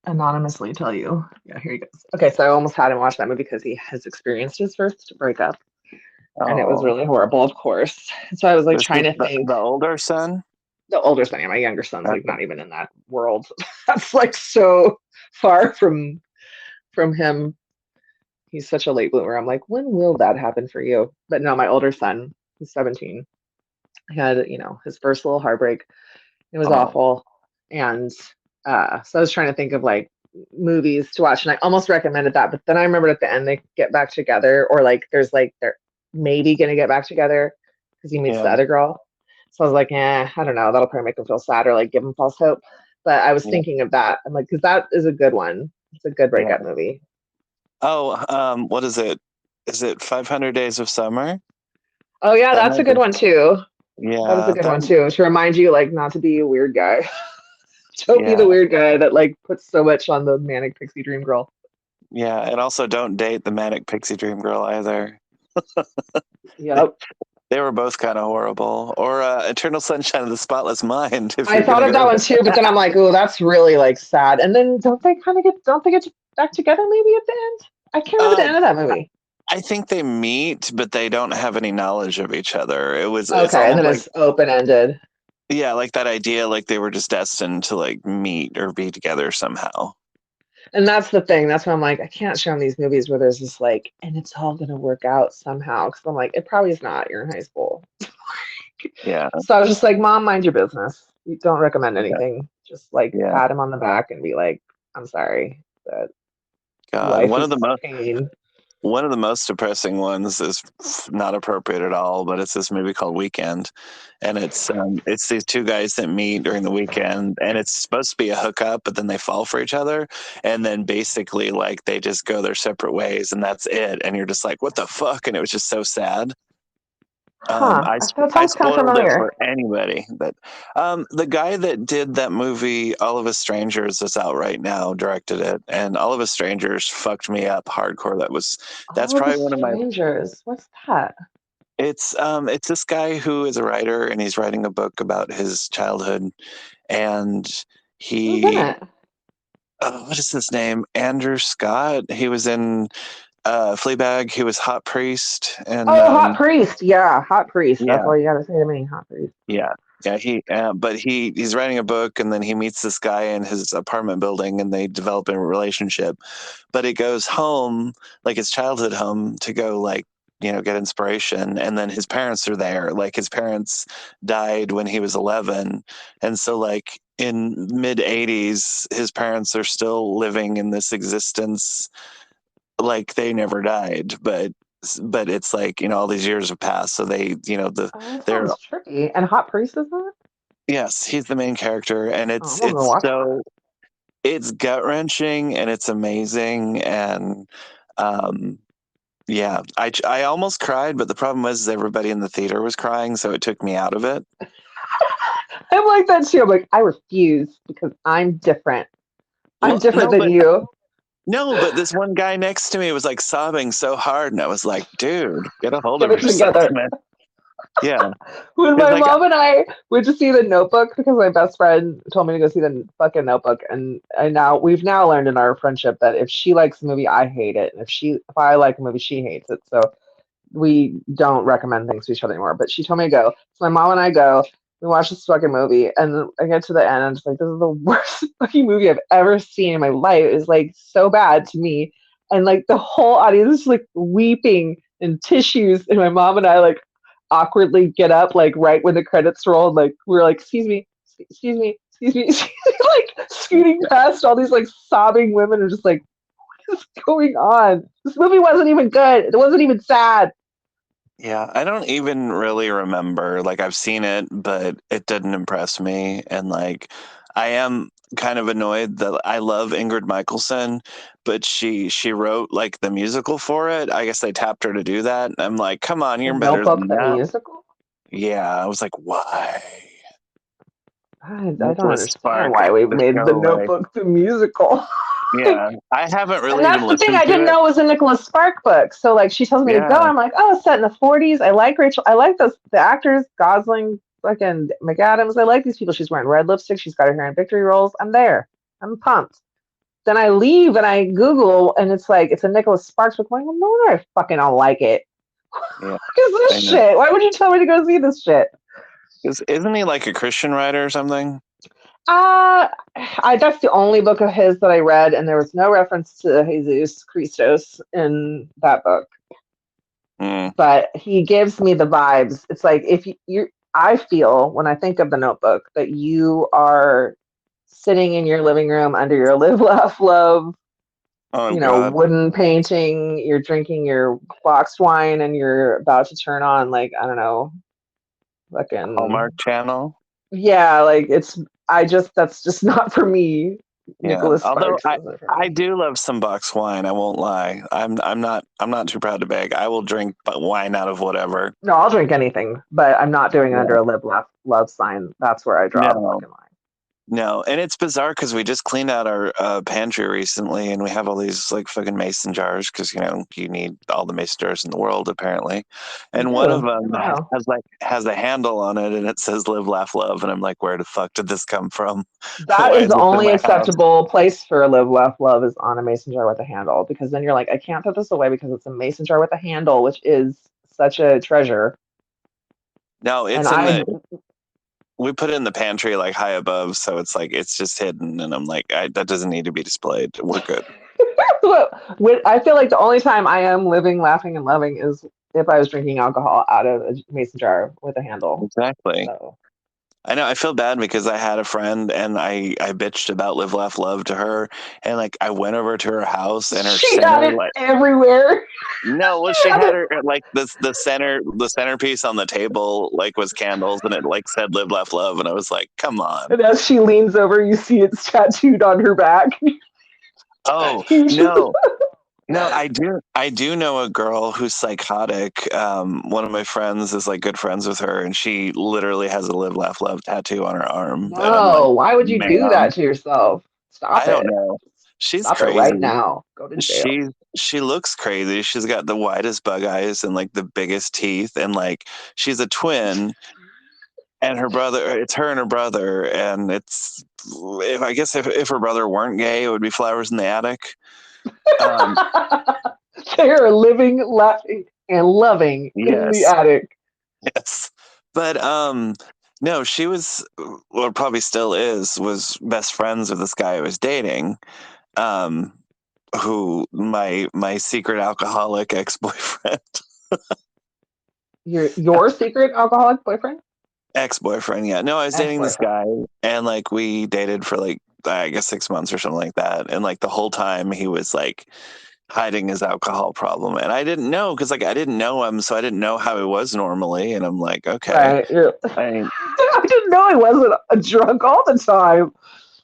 anonymously tell you. Yeah, here he goes. Okay, so I almost had him watch that movie because he has experienced his first breakup, and it was Oh, really horrible, of course. So I was like was trying this to the think. older son? The older son, yeah, my younger son's like Okay. not even in that world. That's like so far from him. He's such a late bloomer. I'm like, when will that happen for you? But no, my older son, he's 17. He had, his first little heartbreak. It was Oh, awful. And so I was trying to think of like movies to watch, and I almost recommended that. But then I remembered at the end they get back together, or like there's like they're maybe gonna get back together because he meets yeah, the other girl. So I was like, I don't know. That'll probably make him feel sad or like give him false hope. But I was yeah, thinking of that. I'm like, because that is a good one. It's a good yeah. breakup movie. Oh, what is it? Is it 500 Days of Summer? Oh yeah, That that's a might good be. one too. That is a Yeah, good that. one too. To remind you like not to be a weird guy. Don't be Yeah, the weird guy that like puts so much on the manic pixie dream girl. yeah, and also don't date the Manic Pixie Dream Girl either. Yep. They were both kind of horrible. Or Eternal Sunshine of the Spotless Mind, if I you're thought gonna of go that one there. too, but then I'm like, oh, that's really like sad. And then don't they get back together maybe at the end? I can't remember the Uh, end of that movie. I think they meet, but they don't have any knowledge of each other. It's Okay, and almost then like, it's open ended. yeah, like that idea, like they were just destined to like meet or be together somehow. And that's the thing. That's why I'm like, I can't show them these movies where there's this like, and it's all gonna work out somehow. Because I'm like, it probably is not. You're in high school. Yeah, So I was just like, Mom, mind your business. You don't recommend yeah, anything. Just like yeah. pat him on the back and be like, I'm sorry that God, life is pain. one of the most depressing ones is not appropriate at all, but it's this movie called Weekend, and it's these two guys that meet during the weekend, and it's supposed to be a hookup, but then they fall for each other, and then basically like they just go their separate ways, and that's it, and you're just like, what the fuck? And it was just so sad. Huh. That I sounds kind of spoiled it familiar. for anybody, but the guy that did that movie, All of Us Strangers, that's out right now, directed it, and All of Us Strangers fucked me up hardcore. That's All of the probably one of my. strangers. What's that? It's this guy who is a writer, and he's writing a book about his childhood, and Who's in he it? what is his name? Andrew Scott. He was in Fleabag. He was Hot Priest, and Oh, Hot Priest. Yeah, Hot Priest. That's yeah. all you gotta say to me. Hot Priest. Yeah, yeah. But he's writing a book, and then he meets this guy in his apartment building, and they develop a relationship. But he goes home, like his childhood home, to go like get inspiration, and then his parents are there. Like his parents died when he was 11, and so like in mid 80s, his parents are still living in this existence like they never died, but it's like all these years have passed, so they Oh, that they're sounds tricky. And Hot Priest is that? yes, he's the main character, and Oh, I'm gonna go watch that. it's gut wrenching and it's amazing, and um, yeah, I almost cried, but the problem was everybody in the theater was crying, so it took me out of it. I'm like that too. I'm like, I refuse because I'm different. I'm Well, different than you. no, but this one guy next to me was like sobbing so hard, and I was like, dude, get a hold Get of it yourself, together. man. Yeah, When it's my like mom and I went to see The Notebook because my best friend told me to go see the fucking Notebook, and we've now learned in our friendship that if she likes a movie, I hate it, and if I like a movie, she hates it. So we don't recommend things to each other anymore. But she told me to go. So my mom and I go. We watch this fucking movie, and I get to the end. I'm just like, this is the worst fucking movie I've ever seen in my life. It's like so bad to me, and like the whole audience is like weeping and tissues, and my mom and I like awkwardly get up like right when the credits roll. And, like we're like, excuse me, excuse me, like scooting past all these like sobbing women, and just like, what is going on? This movie wasn't even good. It wasn't even sad. yeah, I don't even really remember. Like I've seen it, but it didn't impress me. And like I am kind of annoyed that I love Ingrid Michaelson, but she wrote like the musical for it. I guess they tapped her to do that. I'm like, come on, The you're better Notebook, than the that. musical? Yeah, I was like, why? I don't Nicholas understand Spark, why we just made go The away. Notebook the musical. Yeah, I haven't And really even that's the thing, listened I to didn't it. know it was a Nicholas Spark book. So like she tells me to go, Yeah, I'm like, oh, it's set in the 40s. I like Rachel. I like the actors, Gosling, fucking McAdams. I like these people. She's wearing red lipstick. She's got her hair in victory rolls. I'm there. I'm pumped. Then I leave and I Google and it's like it's a Nicholas Sparks book. I'm like, well, no wonder I fucking don't like it. yeah. What is this Same. shit? Why would you tell me to go see this shit? Isn't he like a Christian writer or something? Uh, that's the only book of his that I read, and there was no reference to Jesus Christos in that book. Mm. But he gives me the vibes. It's like if you I feel when I think of the Notebook that you are sitting in your living room under your live, laugh, love, Oh God, wooden painting. You're drinking your boxed wine, and you're about to turn on like I don't know, fucking Hallmark Channel. yeah, like it's. I just that's just not for me. Yeah. Nicholas Although Sparks isn't for I me. do love some box wine. I won't lie. I'm not too proud to beg. I will drink wine out of whatever. No, I'll drink anything, but I'm not doing it Yeah. under a live, laugh, love sign. That's where I draw the No. fucking line. No, and it's bizarre because we just cleaned out our pantry recently, and we have all these like fucking mason jars because you need all the mason jars in the world apparently, You and one of do. them Wow. has a handle on it, and it says "Live, Laugh, Love," and I'm like, where the fuck did this come from? That Why is is the this in only my house? acceptable place for a live, laugh, love is on a mason jar with a handle because then you're like, I can't put this away because it's a mason jar with a handle, which is such a treasure. No, And it's in I, the we put it in the pantry like high above, so it's like it's just hidden, and I'm like, that doesn't need to be displayed. We're good. I feel like the only time I am living, laughing, and loving is if I was drinking alcohol out of a mason jar with a handle. Exactly. So I know. I feel bad because I had a friend and I bitched about Live, Laugh, Love to her, and like I went over to her house and her she had center it like everywhere. no, well She she had had it. her like the centerpiece on the table like was candles and it like said Live, Laugh, Love, and I was like, come on. And as she leans over, you see it's tattooed on her back. Oh You just, no. No, I do know a girl who's psychotic. One of my friends is like good friends with her, and she literally has a Live, Laugh, Love tattoo on her arm. And I'm like, no, why would you do ma'am, that to yourself? Stop I don't it. know. She's Stop it right crazy. now. Go to jail. She looks crazy. She's got the widest bug eyes and like the biggest teeth, and like she's a twin. And her brother, it's her and her brother, and it's if I guess if her brother weren't gay, it would be Flowers in the Attic. Um, They are living, laughing, and loving in the yes, attic. yes, but no, she was, or probably still is, was best friends with this guy I was dating. Um, who my secret alcoholic ex boyfriend. Your secret alcoholic boyfriend? Ex-boyfriend, yeah. No, I was Ex dating this boyfriend. guy and like we dated for like I guess 6 months or something like that. And like the whole time he was like hiding his alcohol problem. And I didn't know because like I didn't know him, so I didn't know how he was normally. And I'm like, okay. Right. I I didn't know I wasn't a drunk all the time.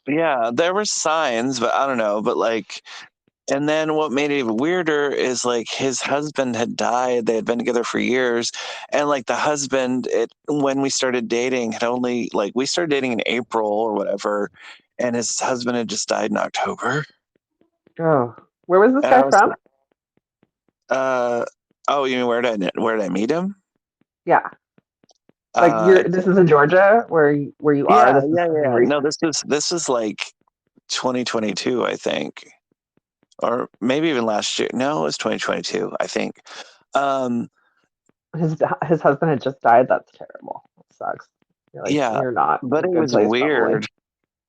yeah, there were signs, but I don't know. But like and then what made it even weirder is like his husband had died. They had been together for years. And like the husband, when we started dating, had only like we started dating in April or whatever, and his husband had just died in October. Oh, where was this And I guy was from? uh oh, you mean where did I meet him? Yeah, like Uh you're. This is in Georgia, where you are. yeah, This is yeah, something yeah. No, recent. this is like 2022, I think. Or maybe even last year. No, it was 2022, I think. Um His husband had just died. That's terrible. It sucks. You're like yeah, you're not in but a it good was place, probably. weird.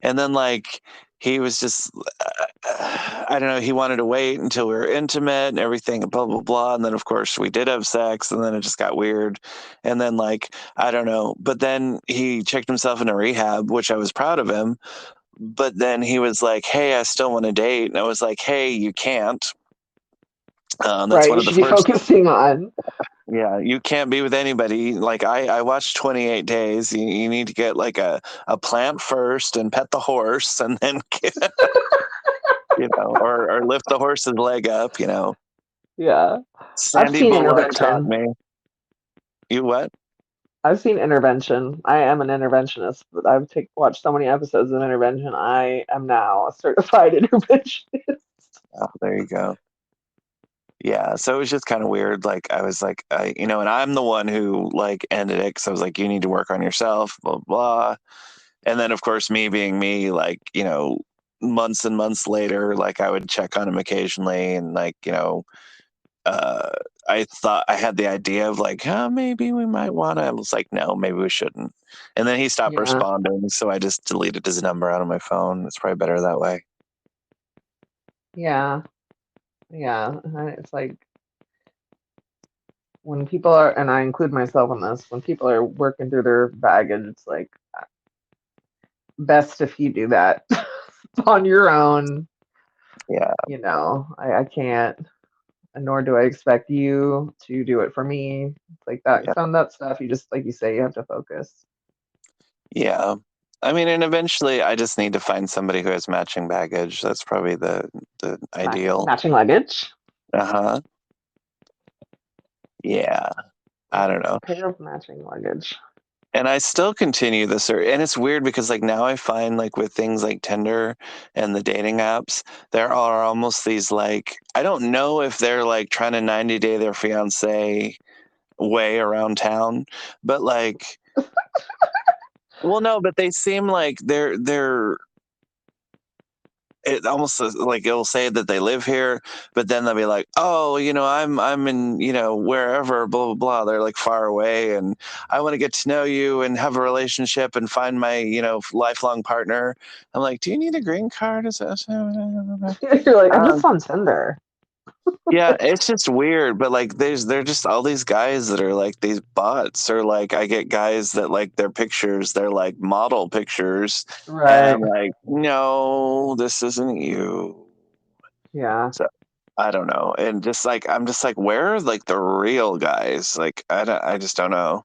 And then like he was just I don't know, he wanted to wait until we were intimate and everything and blah blah blah. And then of course we did have sex and then it just got weird. And then like I don't know. But then he checked himself into rehab, which I was proud of him. But then he was like, hey, I still want to date. And I was like, hey, you can't. That's Right. one You of the should be first. focusing on. Yeah, you can't be with anybody. Like I watched 28 Days. You need to get like a plant first and pet the horse and then or lift the horse's leg up. Yeah. I've Sandy seen Bullock taught intervention. me. You what? I've seen intervention. I am an interventionist, but watched so many episodes of intervention. I am now a certified interventionist. Oh, there you go. Yeah, so it was just kind of weird. Like I was like, and I'm the one who like ended it because I was like, you need to work on yourself, blah blah. And then of course, me being me, like months and months later, like I would check on him occasionally, and like uh, I thought I had the idea of like, maybe we might want to. I was like, no, maybe we shouldn't. And then he stopped Yeah. responding, so I just deleted his number out of my phone. It's probably better that way. Yeah. Yeah. It's like when people are, and I include myself in this, when people are working through their baggage, it's like best if you do that on your own. Yeah, I can't, and nor do I expect you to do it for me. It's like that. yeah, Some of that stuff, you just, like you say, you have to focus. yeah. I mean, and eventually, I just need to find somebody who has matching baggage. That's probably the ideal. Matching luggage. Uh huh. Yeah. I don't know. A pair of matching luggage. And I still continue the search. And it's weird because like now I find like with things like Tinder and the dating apps, there are almost these like I don't know if they're like trying to 90-day their fiance way around town, but like well no, but they seem like they're it almost like it'll say that they live here, but then they'll be like, "Oh, I'm in, wherever, blah blah blah." They're like far away, and I want to get to know you and have a relationship and find my, lifelong partner. I'm like, "Do you need a green card?" Is that? You're like, I'm Um, just on Tinder. yeah, it's just weird, but like, they're just all these guys that are like these bots, or like I get guys that like their pictures, they're like model pictures, and I'm Right. like, "No, this isn't you." Yeah. So I don't know. And just like I'm just like, where are like the real guys? Like I just don't know.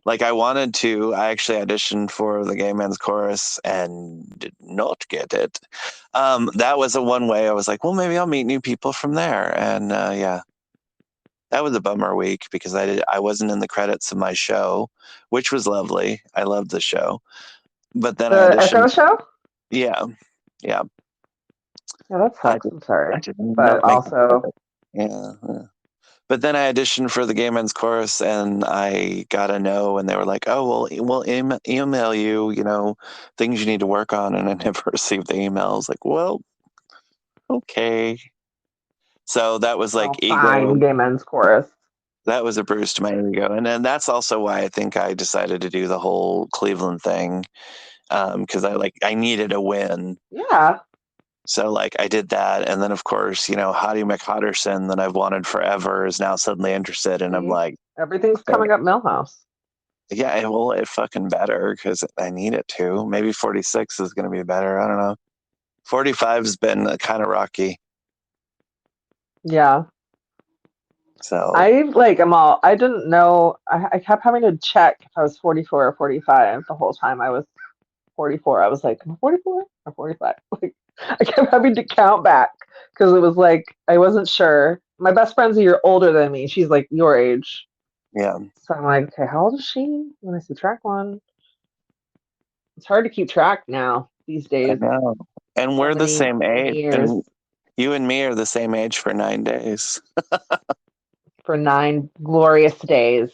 Like I actually auditioned for the Gay Men's Chorus and did not get it. That was a one way I was like, well, maybe I'll meet new people from there. And yeah, that was a bummer week because I wasn't in the credits of my show, which was lovely. I loved the show. But then I The Echo auditioned. Show? Yeah, yeah. Yeah, that I sucks. did, I'm I sorry. did But not make the also, credit. Yeah. Yeah. But then I auditioned for the Gay Men's Chorus and I got a no, and they were like, "Oh, well, we'll email you, things you need to work on." And I never received the email. I was like, well, okay. So that was like oh, fine, ego. Gay Men's Chorus. That was a bruise to my ego. And then that's also why I think I decided to do the whole Cleveland thing. Because I needed a win. Yeah. So like I did that. And then of course, Hottie McHotterson that I've wanted forever is now suddenly interested. And I'm See? like, Everything's coming up Millhouse. yeah, well, it fucking better because I need it to. Maybe 46 is going to be better. I don't know. 45's been kind of rocky. Yeah. So, I didn't know. I kept having to check if I was 44 or 45 the whole time I was 44. I was like, am I 44 or 45? Like, I kept having to count back because it was like, I wasn't sure. My best friend's a year older than me. She's like your age. yeah, So I'm like, okay, how old is she? When I subtract one, it's hard to keep track now these I days. know. And So we're the many, same many age. years And you and me are the same age for 9 days. for 9 glorious days.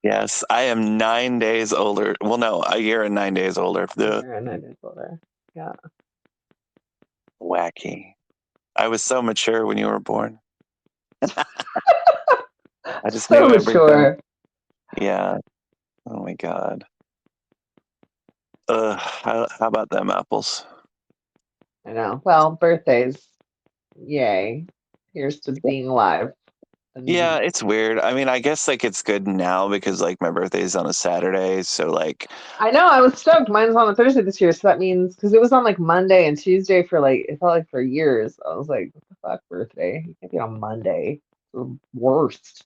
Yes, I am 9 days older. Well, no, a year and 9 days older. Ugh, You're 9 days older. Yeah. wacky. I was so mature when you were born. I just So knew everything. mature. Yeah. Oh my God. How about them apples? I know. Well, birthdays. Yay. Here's to being alive. Yeah, And it's weird. I mean, I guess like it's good now because like my birthday's on a Saturday, so like I know I was stoked. Mine's on a Thursday this year, so that means because it was on like Monday and Tuesday for like it felt like for years. I was like, what the fuck, birthday? You can't be on Monday. The worst.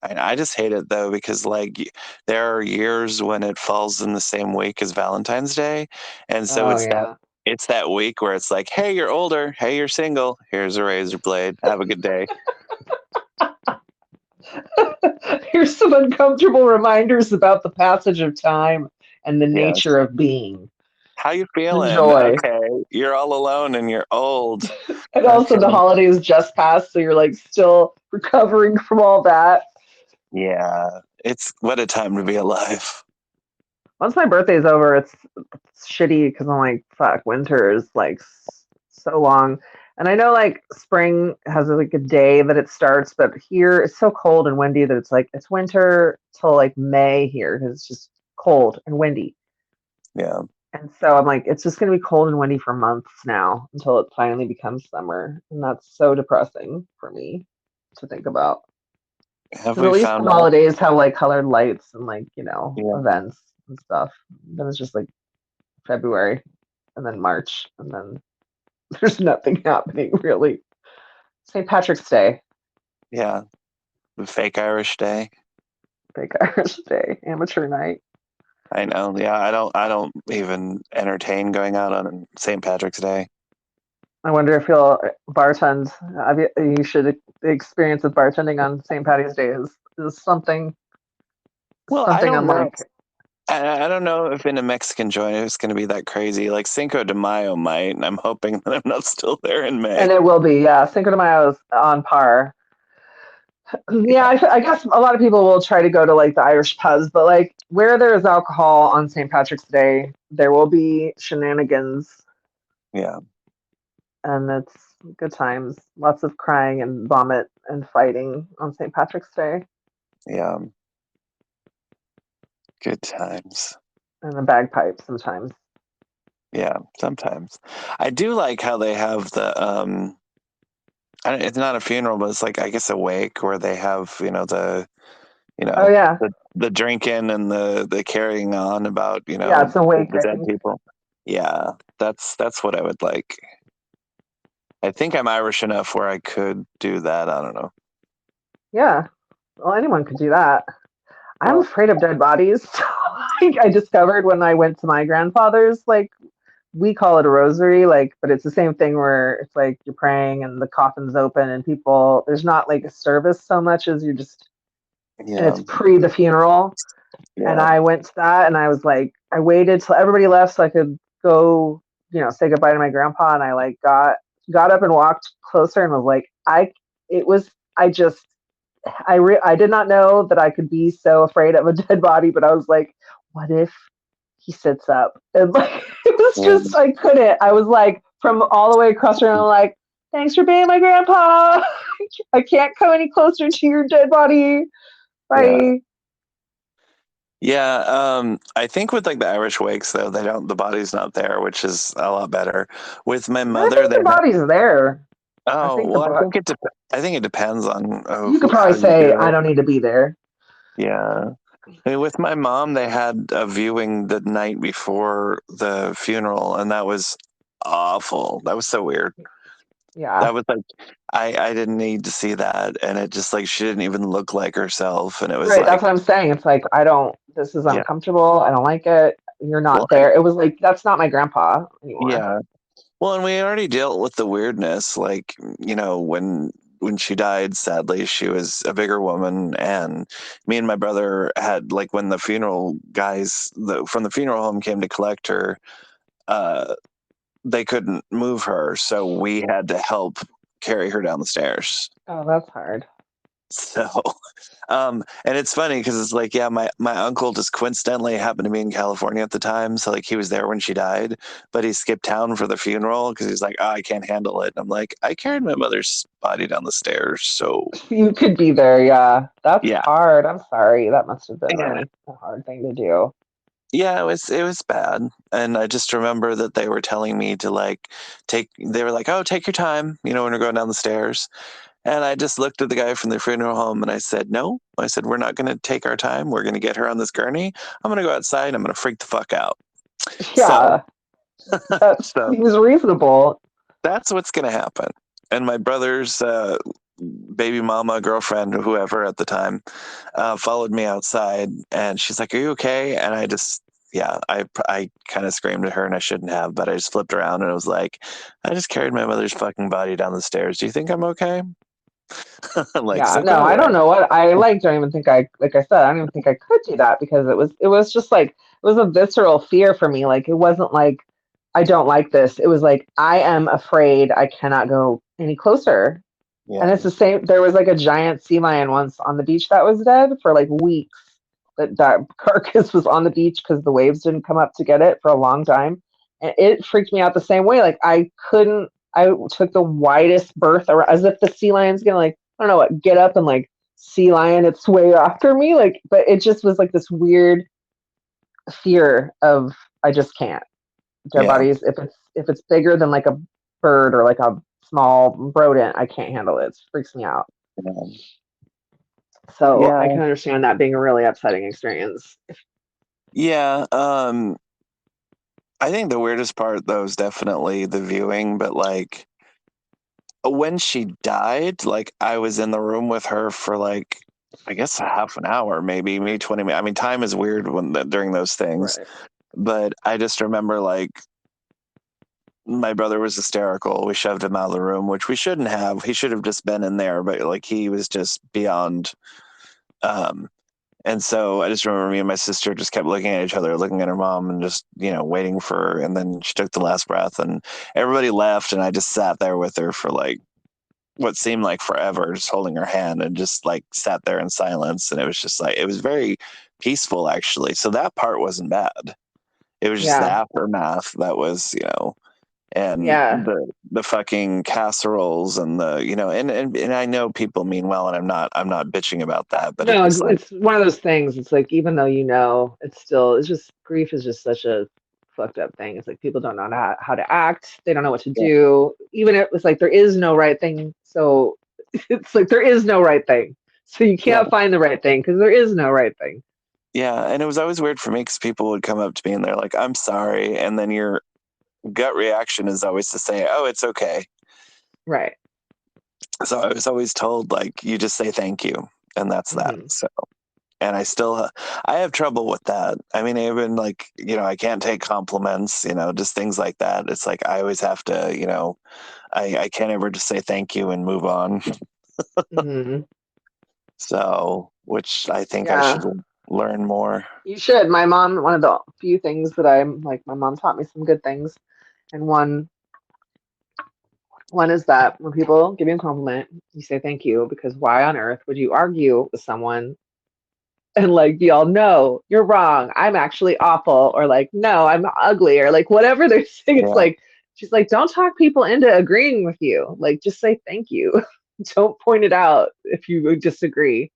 I just hate it though because like there are years when it falls in the same week as Valentine's Day, and so Oh it's that yeah. it's that week where it's like, hey, you're older, hey, you're single, here's a razor blade, have a good day. Here's some uncomfortable reminders about the passage of time and the Yes. nature of being. How you feeling? Enjoy. Okay, you're all alone and you're old. And also Okay. the holidays just passed, so you're like still recovering from all that. Yeah, it's what a time to be alive. Once my birthday's over, it's shitty because I'm like, fuck, winter is like so long. And I know like spring has like a day that it starts, but here it's so cold and windy that it's like it's winter till like May here because it's just cold and windy. Yeah. And so I'm like, it's just gonna be cold and windy for months now until it finally becomes summer. And that's so depressing for me to think about. Have Because at we least the found out? holidays have like colored lights and like, Yeah. events and stuff. Then it's just like February and then March and then there's nothing happening really. St. Patrick's Day, Yeah. The fake Irish day. big Irish Day, amateur night. I know. Yeah, I don't even entertain going out on St. Patrick's Day. I wonder if you'll bartend. You should experience with bartending on St. Patty's Day is Well, I something don't I'm know. like, I don't know if in a Mexican joint it's going to be that crazy. Like Cinco de Mayo might, and I'm hoping that I'm not still there in May. And it will be, yeah. Cinco de Mayo is on par. Yeah, I guess a lot of people will try to go to like the Irish pubs, but like where there is alcohol on St. Patrick's Day, there will be shenanigans, Yeah, and it's good times. Lots of crying and vomit and fighting on St. Patrick's Day, yeah, good times. and the bagpipes sometimes. Yeah, sometimes. I do like how they have it's not a funeral, but it's like I guess a wake where they have you Oh know yeah, the drinking and the carrying on about yeah, it's a wake, the I dead think. people. Yeah, that's what I would like. I think I'm Irish enough where I could do that. I don't know. Yeah, well, anyone could do that. I'm Well, afraid of dead bodies. Like I discovered when I went to my grandfather's, like we call it a rosary, like, but it's the same thing where it's like you're praying and the coffin's open and people, there's not like a service so much as you're just, and yeah, it's pre the funeral. And yeah, I went to that and I was like, I waited till everybody left so I could go, say goodbye to my grandpa. And I like got up and walked closer and was like, it was, I just, I did not know that I could be so afraid of a dead body, but I was like, what if he sits up? And like, it was yeah, just, I couldn't. I was like, from all the way across the room, I'm like, thanks for being my grandpa. I can't come any closer to your dead body. yeah. Bye. Yeah, I think with like the Irish wakes though, they don't the body's not there, which is a lot better. With my I mother, think they the body's there. I oh think well, I think it depends on you could how probably you say, do I it. don't need to be there. Yeah. I mean, with my mom, they had a viewing the night before the funeral, and that was awful. That was so weird. Yeah. That was like I didn't need to see that, and it just like she didn't even look like herself, and it was Right. That's like what I'm saying. It's like, this is yeah. uncomfortable. I don't like it. You're Well, not there. It was like, that's not my grandpa anymore. yeah. Well, and we already dealt with the weirdness, like when she died. Sadly, she was a bigger woman, and me and my brother had like when the funeral guys from the funeral home came to collect her. Uh, they couldn't move her, so we had to help carry her down the stairs. Oh, that's hard. So, and it's funny because it's like, yeah, my uncle just coincidentally happened to be in California at the time, so like he was there when she died, but he skipped town for the funeral because he's like, oh, I can't handle it. And I'm like, I carried my mother's body down the stairs, so You could be there. Yeah. That's yeah, hard. I'm sorry. That must have been yeah, really a hard thing to do. yeah. It was bad, and I just remember that they were telling me to like take. They were like, oh, take your time, when you're going down the stairs. And I just looked at the guy from the funeral home and I said, no. I said, we're not going to take our time. We're going to get her on this gurney. I'm going to go outside. I'm going to freak the fuck out. So, Yeah. That so seems reasonable. that's what's going to happen. And my brother's baby mama, girlfriend, or whoever at the time, followed me outside and she's like, are you okay? And I just, yeah, I kind of screamed at her and I shouldn't have, but I just flipped around and I was like, I just carried my mother's fucking body down the stairs. Do you think I'm okay? Like, Yeah, so no, go I away. don't know what I like. Don't even think like I said, I don't even think I could do that because it was just like, it was a visceral fear for me. Like, it wasn't like, I don't like this. It was like, I am afraid I cannot go any closer. And Yeah. it's the same. There was like a giant sea lion once on the beach that was dead for like weeks. That carcass was on the beach because the waves didn't come up to get it for a long time. And it freaked me out the same way. Like, I couldn't, I took the widest berth around, as if the sea lion's gonna, like, I don't know what, get up and like sea lion its way after me. Like, but it just was like this weird fear of, I just can't. Dead Yeah. bodies, if it's bigger than like a bird or like a small rodent, I can't handle it. It freaks me out. So I Yeah. can understand that being a really upsetting experience. Yeah. I think the weirdest part though is definitely the viewing, but like when she died, like I was in the room with her for like I guess a half an hour, maybe 20 minutes. I mean, time is weird during those things, Right. but I just remember like my brother was hysterical. We shoved him out of the room, which we shouldn't have. He should have just been in there, but like he was just beyond um And so I just remember me and my sister just kept looking at each other, looking at her mom, and just, waiting for her. And then she took the last breath, and everybody left. And I just sat there with her for like what seemed like forever, just holding her hand and just like sat there in silence. And it was just like, it was very peaceful, actually. So that part wasn't bad. It was just the Yeah. aftermath that was, and Yeah. the fucking casseroles and and I know people mean well, and I'm not bitching about that, but it's No, just like, it's one of those things. It's like even though it's just grief is just such a fucked up thing. It's like people don't know how to act. They don't know what to yeah, do. Even if it's like there is no right thing. So it's like there is no right thing. So you yeah, can't find the right thing because there is no right thing. yeah. And it was always weird for me because people would come up to me and they're like, "I'm sorry," and then your gut reaction is always to say, "Oh, it's okay." Right. So I was always told, like, you just say thank you, and that's that. Hmm. So, and I have trouble with that. I mean, even like, I can't take compliments, just things like that. It's like I always have to, I can't ever just say thank you and move on. Hmm. So, which I think I should Yeah. learn more. You should. My mom, one of the few things that I'm like, my mom taught me some good things, and one is that when people give you a compliment, you say thank you because why on earth would you argue with someone and like be all, no, you're wrong. I'm actually awful, or like, no, I'm ugly, or like whatever they're saying. It's Yeah, like she's like, don't talk people into agreeing with you. Like, just say thank you. Don't point it out if you disagree.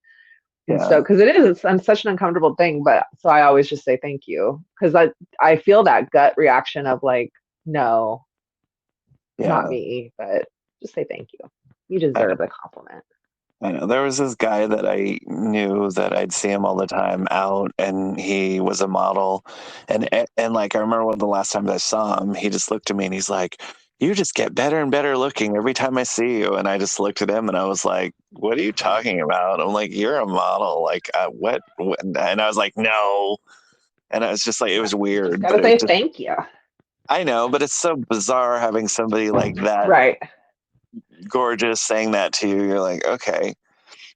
And so, yeah, because it's such an uncomfortable thing, but so I always just say thank you because I feel that gut reaction of like, no, not yeah. me, but just say thank you. You I know. deserve a compliment. I know. There was this guy that I knew that I'd see him all the time out, and he was a model, and like I remember one of the last times I saw him, he just looked at me and he's like, "You just get better and better looking every time I see you." And I just looked at him and I was like, "What are you talking about?" I'm like, "You're a model, like what?" And I was like, "No," and I was just like, it Yeah, was you just weird, gotta but it was say just, thank you. I know, but it's so bizarre having somebody like that Right. gorgeous saying that to you. You're like, okay.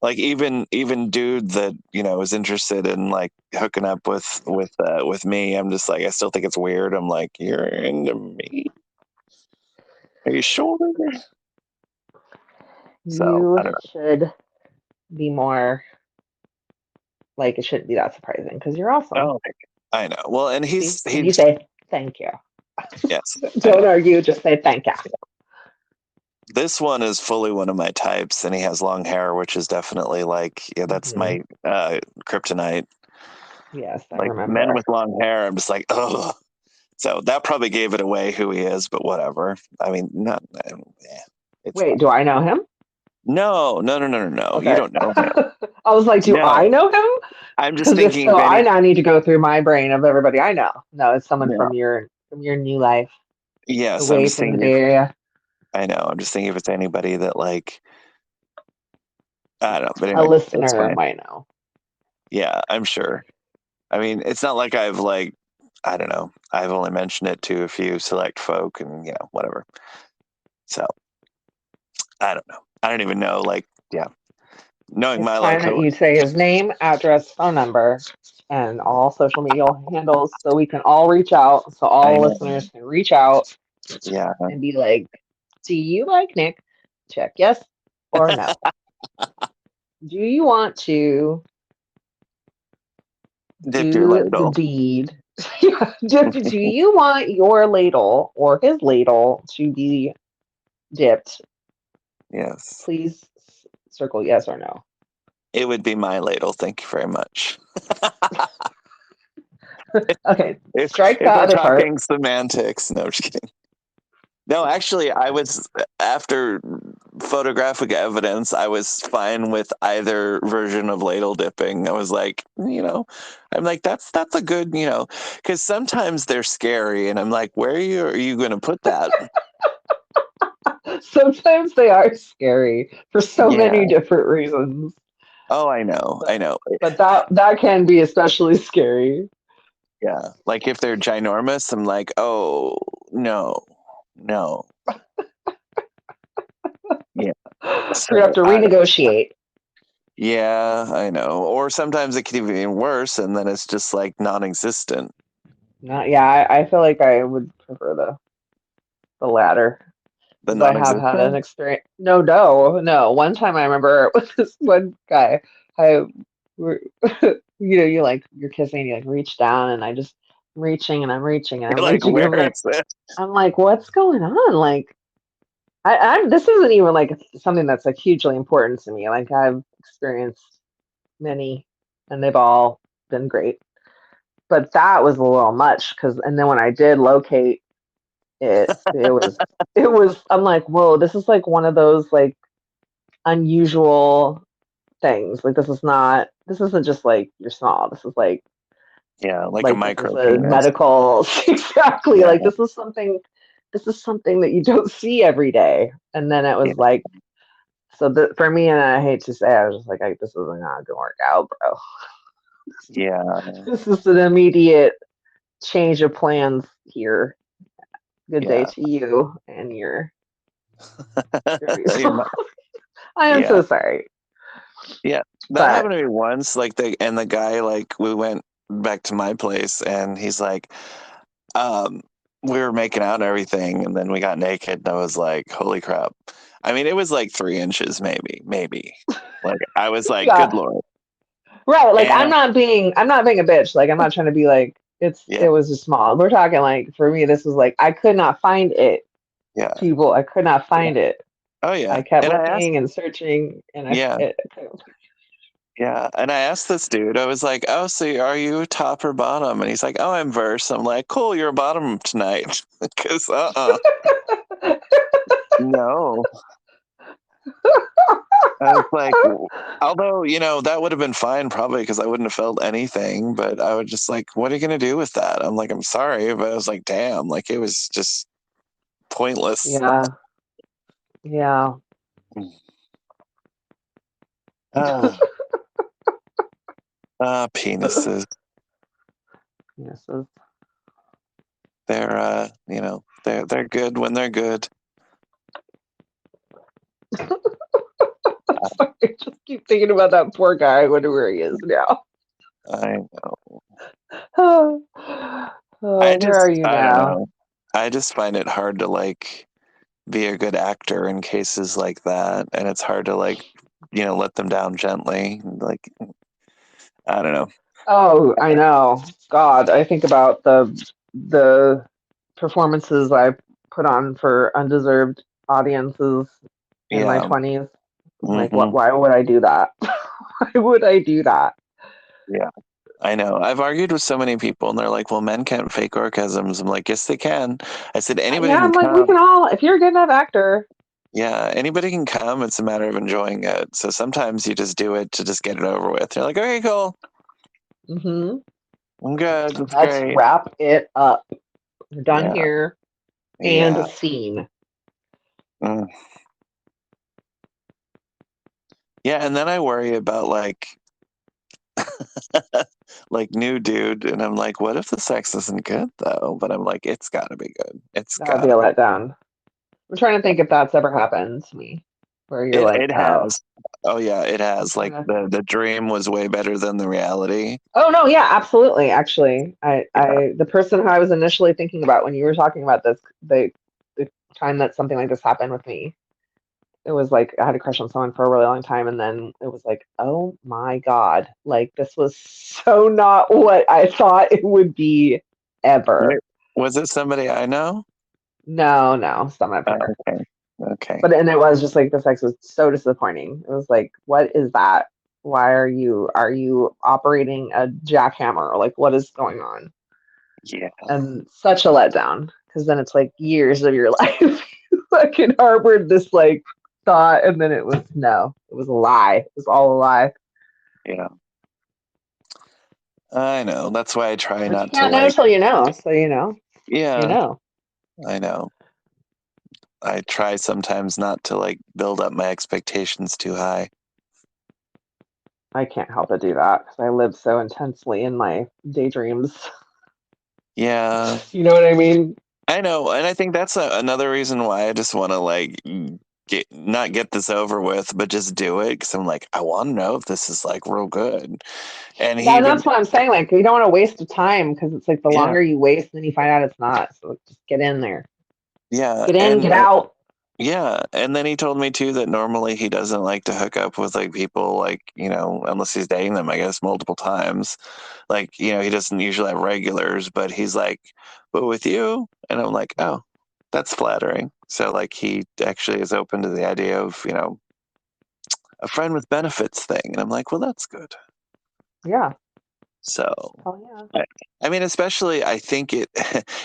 Like even dude that is interested in like hooking up with me, I'm just like, I still think it's weird. I'm like, you're into me, are you sure? So You I don't should be more like it shouldn't be that surprising because you're awesome. know. Oh, I know. Well, and See? he's And you he's say thank you. yes, I Don't know. argue, just say thank you. This one is fully one of my types, and he has long hair, which is definitely like, yeah, that's Hmm. my kryptonite. Yes, I Like men remember. with long hair, I'm just like, oh. So that probably gave it away who he is, but whatever. I mean, not, yeah, it's Wait, fine. do I know him? No, no, no, no, no, no. You Okay. don't know him. I was like, do I No, know him? I'm just Because if thinking so, if I any. now need to go through my brain of everybody I know. No, it's someone No, from your new life, yes, I'm away just from the thinking Bay if Area. I know. I'm just thinking if it's anybody that like I don't know. But A anyway, it's listener fine. might know. Yeah, I'm sure. I mean, it's not like I've like I don't know. I've only mentioned it to a few select folk, and whatever. So I don't know. I don't even know. Like, yeah, knowing It's my time luck. that you say his name, address, phone number, and all social media handles so we can all reach out, so I all know. listeners can reach out Yeah, and be like, do you like Nick? Check yes or no. Do you want to dip your do the ladle. deed? Do you want your ladle or his ladle to be dipped? Yes, Please circle yes or no. it would be my ladle. Thank you very much. Okay, if strike the if we're other part. talking semantics, no, just kidding. No, actually, I was after photographic evidence. I was fine with either version of ladle dipping. I was like, I'm like that's a good, because sometimes they're scary, and I'm like, where are you going to put that? Sometimes they are scary for so Yeah. many different reasons. Oh, I know, But I know. that can be especially scary. Yeah, like if they're ginormous, I'm like, oh no, no. Yeah. We have So to I don't. renegotiate. Yeah, I know. Or sometimes it can even be worse, and then it's just like non-existent. Not, yeah, I feel like I would prefer the latter The because I have had an non-existent. experience. No, no, no. One time I remember with this one guy, I, we're, you like you're kissing, you like reach down, and I just reaching and I'm reaching and I'm You're like, reaching. And where is it? I'm like, what's going on? Like, I'm this isn't even like something that's like hugely important to me. Like I've experienced many, and they've all been great. But that was a little much because, and then when I did locate it, it was. I'm like, whoa, this is like one of those like unusual things. Like this is not. This isn't just like you're small. This is Yeah, like a like this is micro a penis. medical exactly. Yeah, Like this is something. This is something that you don't see every day. And then it yeah, was like, so for me, and I hate to say, I was just like, this isn't not gonna work out, bro. yeah, This is an immediate change of plans here. Good day yeah. to you and your You're visa. not- I am yeah, so sorry. yeah. That But happened to me once. Like the guy, like we went back to my place, and he's like, um, we were making out and everything, and then we got naked, and I was like, holy crap. I mean, it was like 3 inches, maybe. Like I was like, good yeah, lord. right. Like And I'm not being a bitch. Like I'm not trying to be like yeah, it was just small. We're talking like for me this was like I could not find it, yeah, people. I could not yeah. find it. Oh yeah. I kept And I asked, looking and searching and yeah, yeah. And I asked this dude, I was like, oh, so are you top or bottom? And he's like, oh, I'm verse. I'm like, cool, you're a bottom tonight. Because, no. I was like, although, that would have been fine probably because I wouldn't have felt anything. But I would just like, what are you going to do with that? I'm like, I'm sorry. But I was like, damn, like it was just pointless. yeah, yeah. Ah, penises. Yes, it's- They're good when they're good. sorry, I just keep thinking about that poor guy. I wonder where he is now. I Oh, where are you I don't now? know. I just find it hard to like be a good actor in cases like that, and it's hard to like, let them down gently. Like, I don't know. Oh, I know. God, I think about the performances I put on for undeserved audiences in my Yeah. 20s. I'm like, Hmm. what? Why would I do that? Why would I do that? Yeah. I know. I've argued with so many people, and they're like, "Well, men can't fake orgasms." I'm like, "Yes, they can." I said, "Anybody Yeah, can I'm like, we come." can all, if you're a good enough actor. Yeah, anybody can come. It's a matter of enjoying it. So sometimes you just do it to just get it over with. You're like, "Okay, cool. Hmm. I'm good. That's Let's great." wrap it up. We're done Yeah. here and Yeah. scene. Mm. Yeah, and then I worry about like new dude, and I'm like, what if the sex isn't good though? But I'm like, it's got to be good. It's That would be got to a be. letdown. I'm trying to think if that's ever happened to me, where you're It like, it oh, has. Oh yeah, it I'm has. trying Like to. the dream was way better than the reality. Oh no, yeah, absolutely. Actually, Yeah. the person who I was initially thinking about when you were talking about this, the time that something like this happened with me, it was like I had a crush on someone for a really long time, and then it was like, oh my God, like this was so not what I thought it would be ever. Wait, was it somebody I know? No, no, it's not my Oh, partner. okay. Okay. But and it was just like the sex was so disappointing. It was like, what is that? Why are you operating a jackhammer? Like what is going on? Yeah. And such a letdown because then it's like years of your life you fucking harbored this like thought and then it was no, it was a lie. It was all a lie. Yeah. I know. That's why I try But you not to can't know like. till you know. So you Yeah, know. I know. I try sometimes not to like build up my expectations too high. I can't help but do that because I live so intensely in my daydreams. Yeah, You know what I mean? I know, and I think that's another reason why I just want to like not get this over with, but just do it because I'm like, I want to know if this is like real good. And he Yeah, and even, that's what I'm saying. Like, you don't want to waste the time because it's like the yeah, longer you waste, then you find out it's not. So just get in there, yeah, get in, get out. yeah, and then he told me too that normally he doesn't like to hook up with like people like unless he's dating them, I guess multiple times. Like he doesn't usually have regulars, but he's like, but with you, and I'm like, oh, that's flattering. So like he actually is open to the idea of a friend with benefits thing, and I'm like, well, that's good. Yeah. So Oh yeah. I, I mean, especially I think it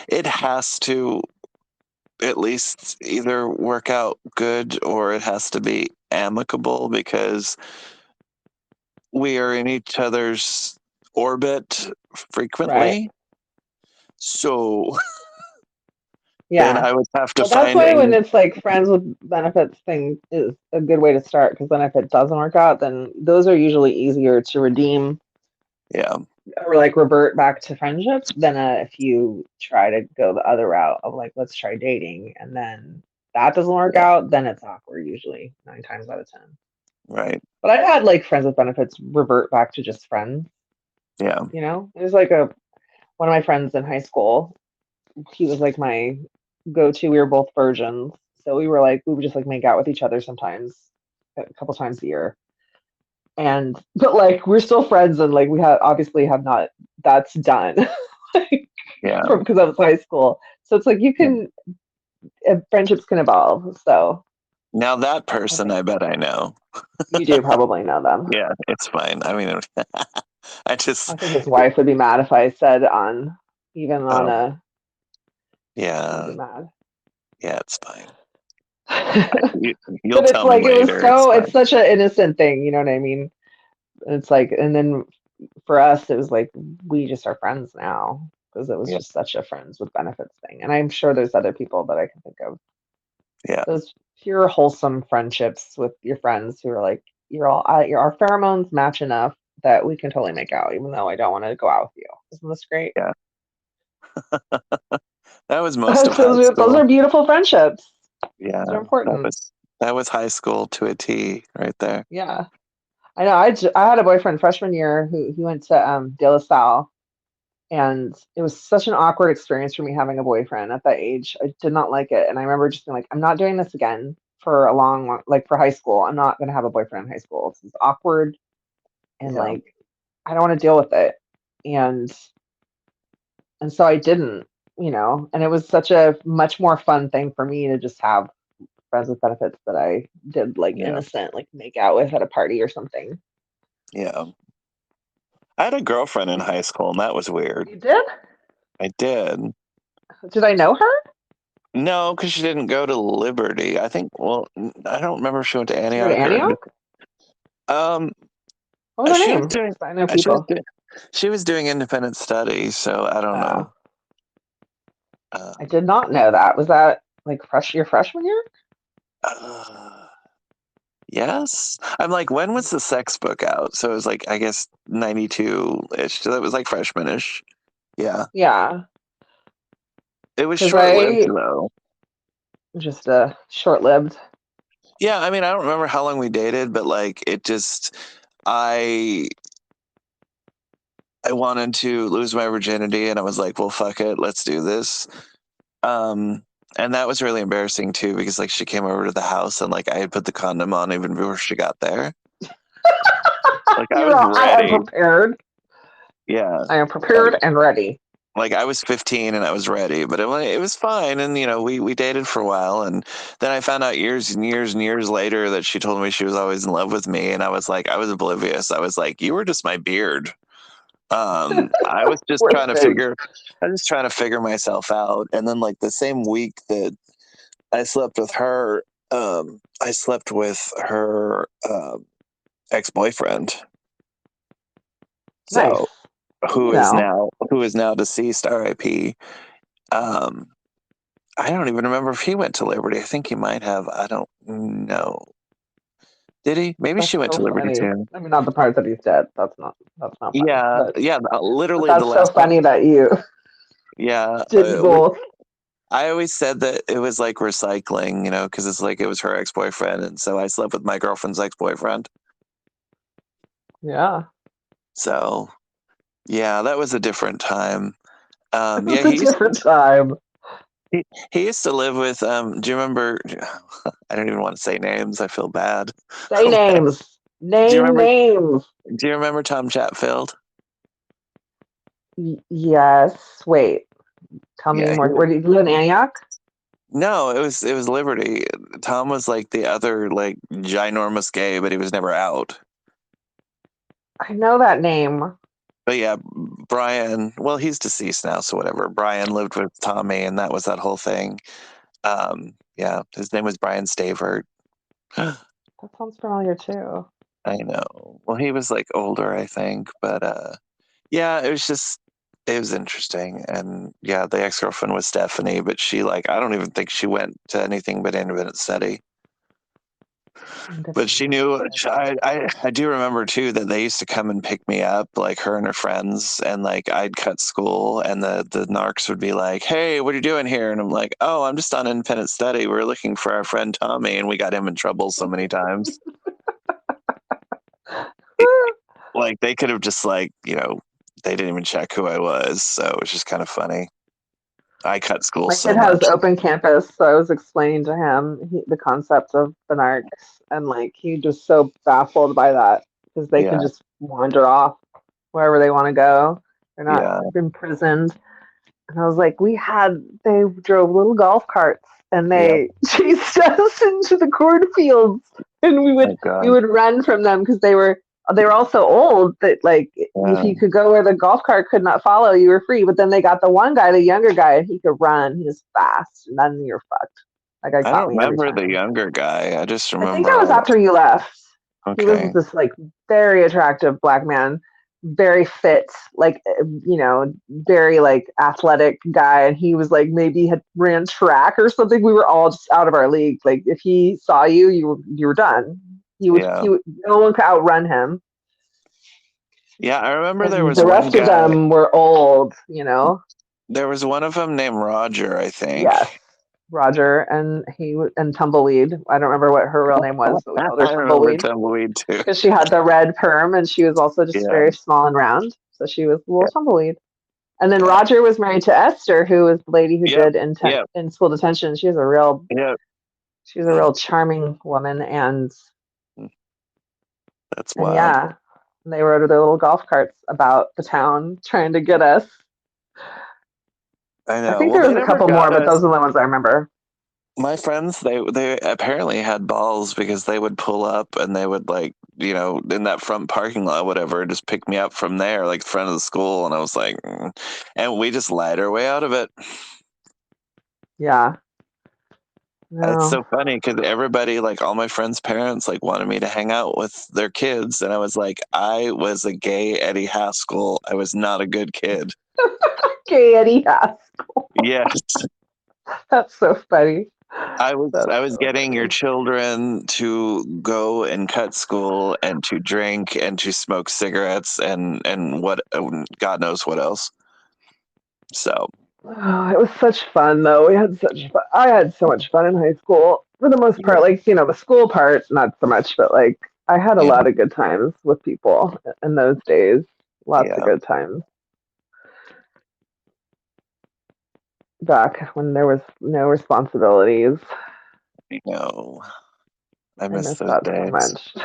it has to at least either work out good or it has to be amicable because we are in each other's orbit Right. frequently. So then Yeah. I would have to Well, that's find why a, when it's like friends with benefits thing is a good way to start because then if it doesn't work out, then those are usually easier to redeem yeah, or like revert back to friendships than if you try to go the other route of like let's try dating and then that doesn't work yeah, out, then it's awkward usually 9 times out of 10. right. But I've had like friends with benefits revert back to just friends. Yeah, It was like a one of my friends in high school. He was like my go-to. We were both virgins, so we would just like make out with each other sometimes, a couple times a year. And but like we're still friends, and like we have obviously have not. That's done, like yeah, from because that was high school. So it's like you yeah. can friendships can evolve. So Now that I person, think I bet I know. you do probably know them. Yeah, it's fine. I mean, I just, I think his wife would be mad if I said even on oh, a. She'd be yeah, mad. yeah, it's fine. But You, you'll it's tell me like later. It's it's fine. such an innocent thing, you know what I mean? It's like, and then for us, it was like we just are friends now because it was Yeah, just such a friends with benefits thing. And I'm sure there's other people that I can think of. yeah, Those pure wholesome friendships with your friends who are like, our pheromones match enough that we can totally make out, even though I don't want to go out with you. Isn't this great? yeah. That was most of high Those school. are beautiful friendships. Yeah, Those are that important. was that was high school to a T right there. Yeah. I know. I had a boyfriend freshman year who he went to De La Salle, and it was such an awkward experience for me having a boyfriend at that age. I did not like it, and I remember just being like, I'm not doing this again for a like for high school. I'm not gonna have a boyfriend in high school. This is awkward, and Yeah, like I don't want to deal with it. And so I didn't, and it was such a much more fun thing for me to just have friends with benefits that I did like yeah, innocent, like make out with at a party or something. yeah. I had a girlfriend in high school, and that was weird. You did? I did. Did I know her? No, because she didn't go to Liberty. I think. Well, I don't remember if she went to Did you go to Antioch or. Antioch? Um, What was her she was name? doing. 'Cause I know She was people. doing. She was doing independent study, so I don't Uh, know. I Um, did not know that. Was that like your freshman year? uh, yes, I'm like, when was the sex book out? So it was like, I guess 92 ish. So that was like freshman ish. Yeah, Yeah, it was because short lived I though. just short-lived. Yeah, I mean, I don't remember how long we dated, but like, it just, I I wanted to lose my virginity, and I was like, well, fuck it, let's do this. Um, and that was really embarrassing too, because like she came over to the house, and like I had put the condom on even before she got there. Like I was I am ready. prepared. Yeah. I am Like prepared and ready. I was 15 and I was ready, but it was fine. And we dated for a while, and then I found out years and years and years later that she told me she was always in love with me, and I was oblivious. I was like, you were just my beard. I was just Poor trying to thing. figure, I was just trying to figure myself out. And then like the same week that I slept with her, I slept with her ex-boyfriend. Nice. So You know, who is now deceased, R.I.P. Um, I don't even remember if he went to Liberty. I think he might have. I don't know. Did he? Maybe that's she went so to Liberty funny. too. I mean, not the part that he's dead. That's not funny. Yeah, But yeah. Literally the that's so last time. funny that you Yeah, did both. I always said that it was like recycling, because it's like it was her ex-boyfriend, and so I slept with my girlfriend's ex-boyfriend. Yeah. So yeah, that was a different time. Yeah, It's a different time. he, he used to live with. Do you remember? I don't even want to say names. I feel bad. Say names. Do you Name remember? names. Do you remember Tom Chatfield? Yes. Wait. Tell me Yeah. more. Where do you live in Antioch? No, it was Liberty. Tom was like the other like ginormous gay, but he was never out. I know that name. But yeah, Brian. Well, he's deceased now, so whatever. Brian lived with Tommy, and that was that whole thing. Yeah, his name was Brian Stavert. I That sounds familiar too. know. Well, he was like older, I think, but yeah, it was interesting. And yeah, the ex girlfriend was Stephanie, but she like I don't even think she went to anything but independent study. But she Independent knew. study. I do remember too that they used to come and pick me up, like her and her friends, and like I'd cut school, and the narcs would be like, "Hey, what are you doing here?" And I'm like, "Oh, I'm just on independent study. We're looking for our friend Tommy," and we got him in trouble so many times. Like they could have just like they didn't even check who I was, so it was just kind of funny. I cut school My kid so has much. open campus, so I was explaining to him the concept of the narcs, and like he just so baffled by that because they can Yeah, just wander off wherever they want to go. They're not yeah. imprisoned. And I was like, they drove little golf carts and Yeah. they chased us into the cornfields, and we My would we God. would run from them because they were all so old that like if Yeah. you could go where the golf cart could not follow, you were free. But then they got the one guy, the younger guy, and he could run. He was fast, and then you're fucked. That guy I caught don't me every remember the time. younger guy. I just I think that remember was all. after you left. He was Okay. this like very attractive black man, very fit, like very like athletic guy, and he was like maybe had ran track or something. We were all just out of our league. Like if he saw you, you were done. Yeah. No one could outrun him. Yeah, I remember there And was the one rest of guy. them were old. There was one of them named Roger, I Yes, think. Roger, and and Tumbleweed. I don't remember what her real name was, but we called her I remember Tumbleweed Tumbleweed too. because she had the red perm and she was also just Yeah. very small and round. So she was a little Yeah. tumbleweed. And then Yeah. Roger was married to Esther, who was the lady who Yep. did Yep. in school detention. Yep. She was a real charming woman, That's and wild. yeah, they rode their little golf carts about the town trying to get us. I I know. think Well, there they was a never couple more, got but us. those are the ones I remember. My friends, they apparently had balls because they would pull up and they would like, in that front parking lot, whatever, just pick me up from there, like front of the school. And I was like, and we just lied our way out of it. Yeah, It's no. so funny because everybody, like all my friends' parents, like wanted me to hang out with their kids. And I was like, I was a gay Eddie Haskell. I was not a good kid. Okay, Eddie Haskell. Yes. That's so funny. I That's was so getting your funny. children to go and cut school and to drink and to smoke cigarettes and what God knows what else. So Oh, it was such fun though. We had such fun. I had so much fun in high school for the most part. yeah, Like, the school part, not so much, but like I had a yeah, lot of good times with people in those days. Lots of yeah. good times back when there was no responsibilities. You know, I I miss miss those that so days. much.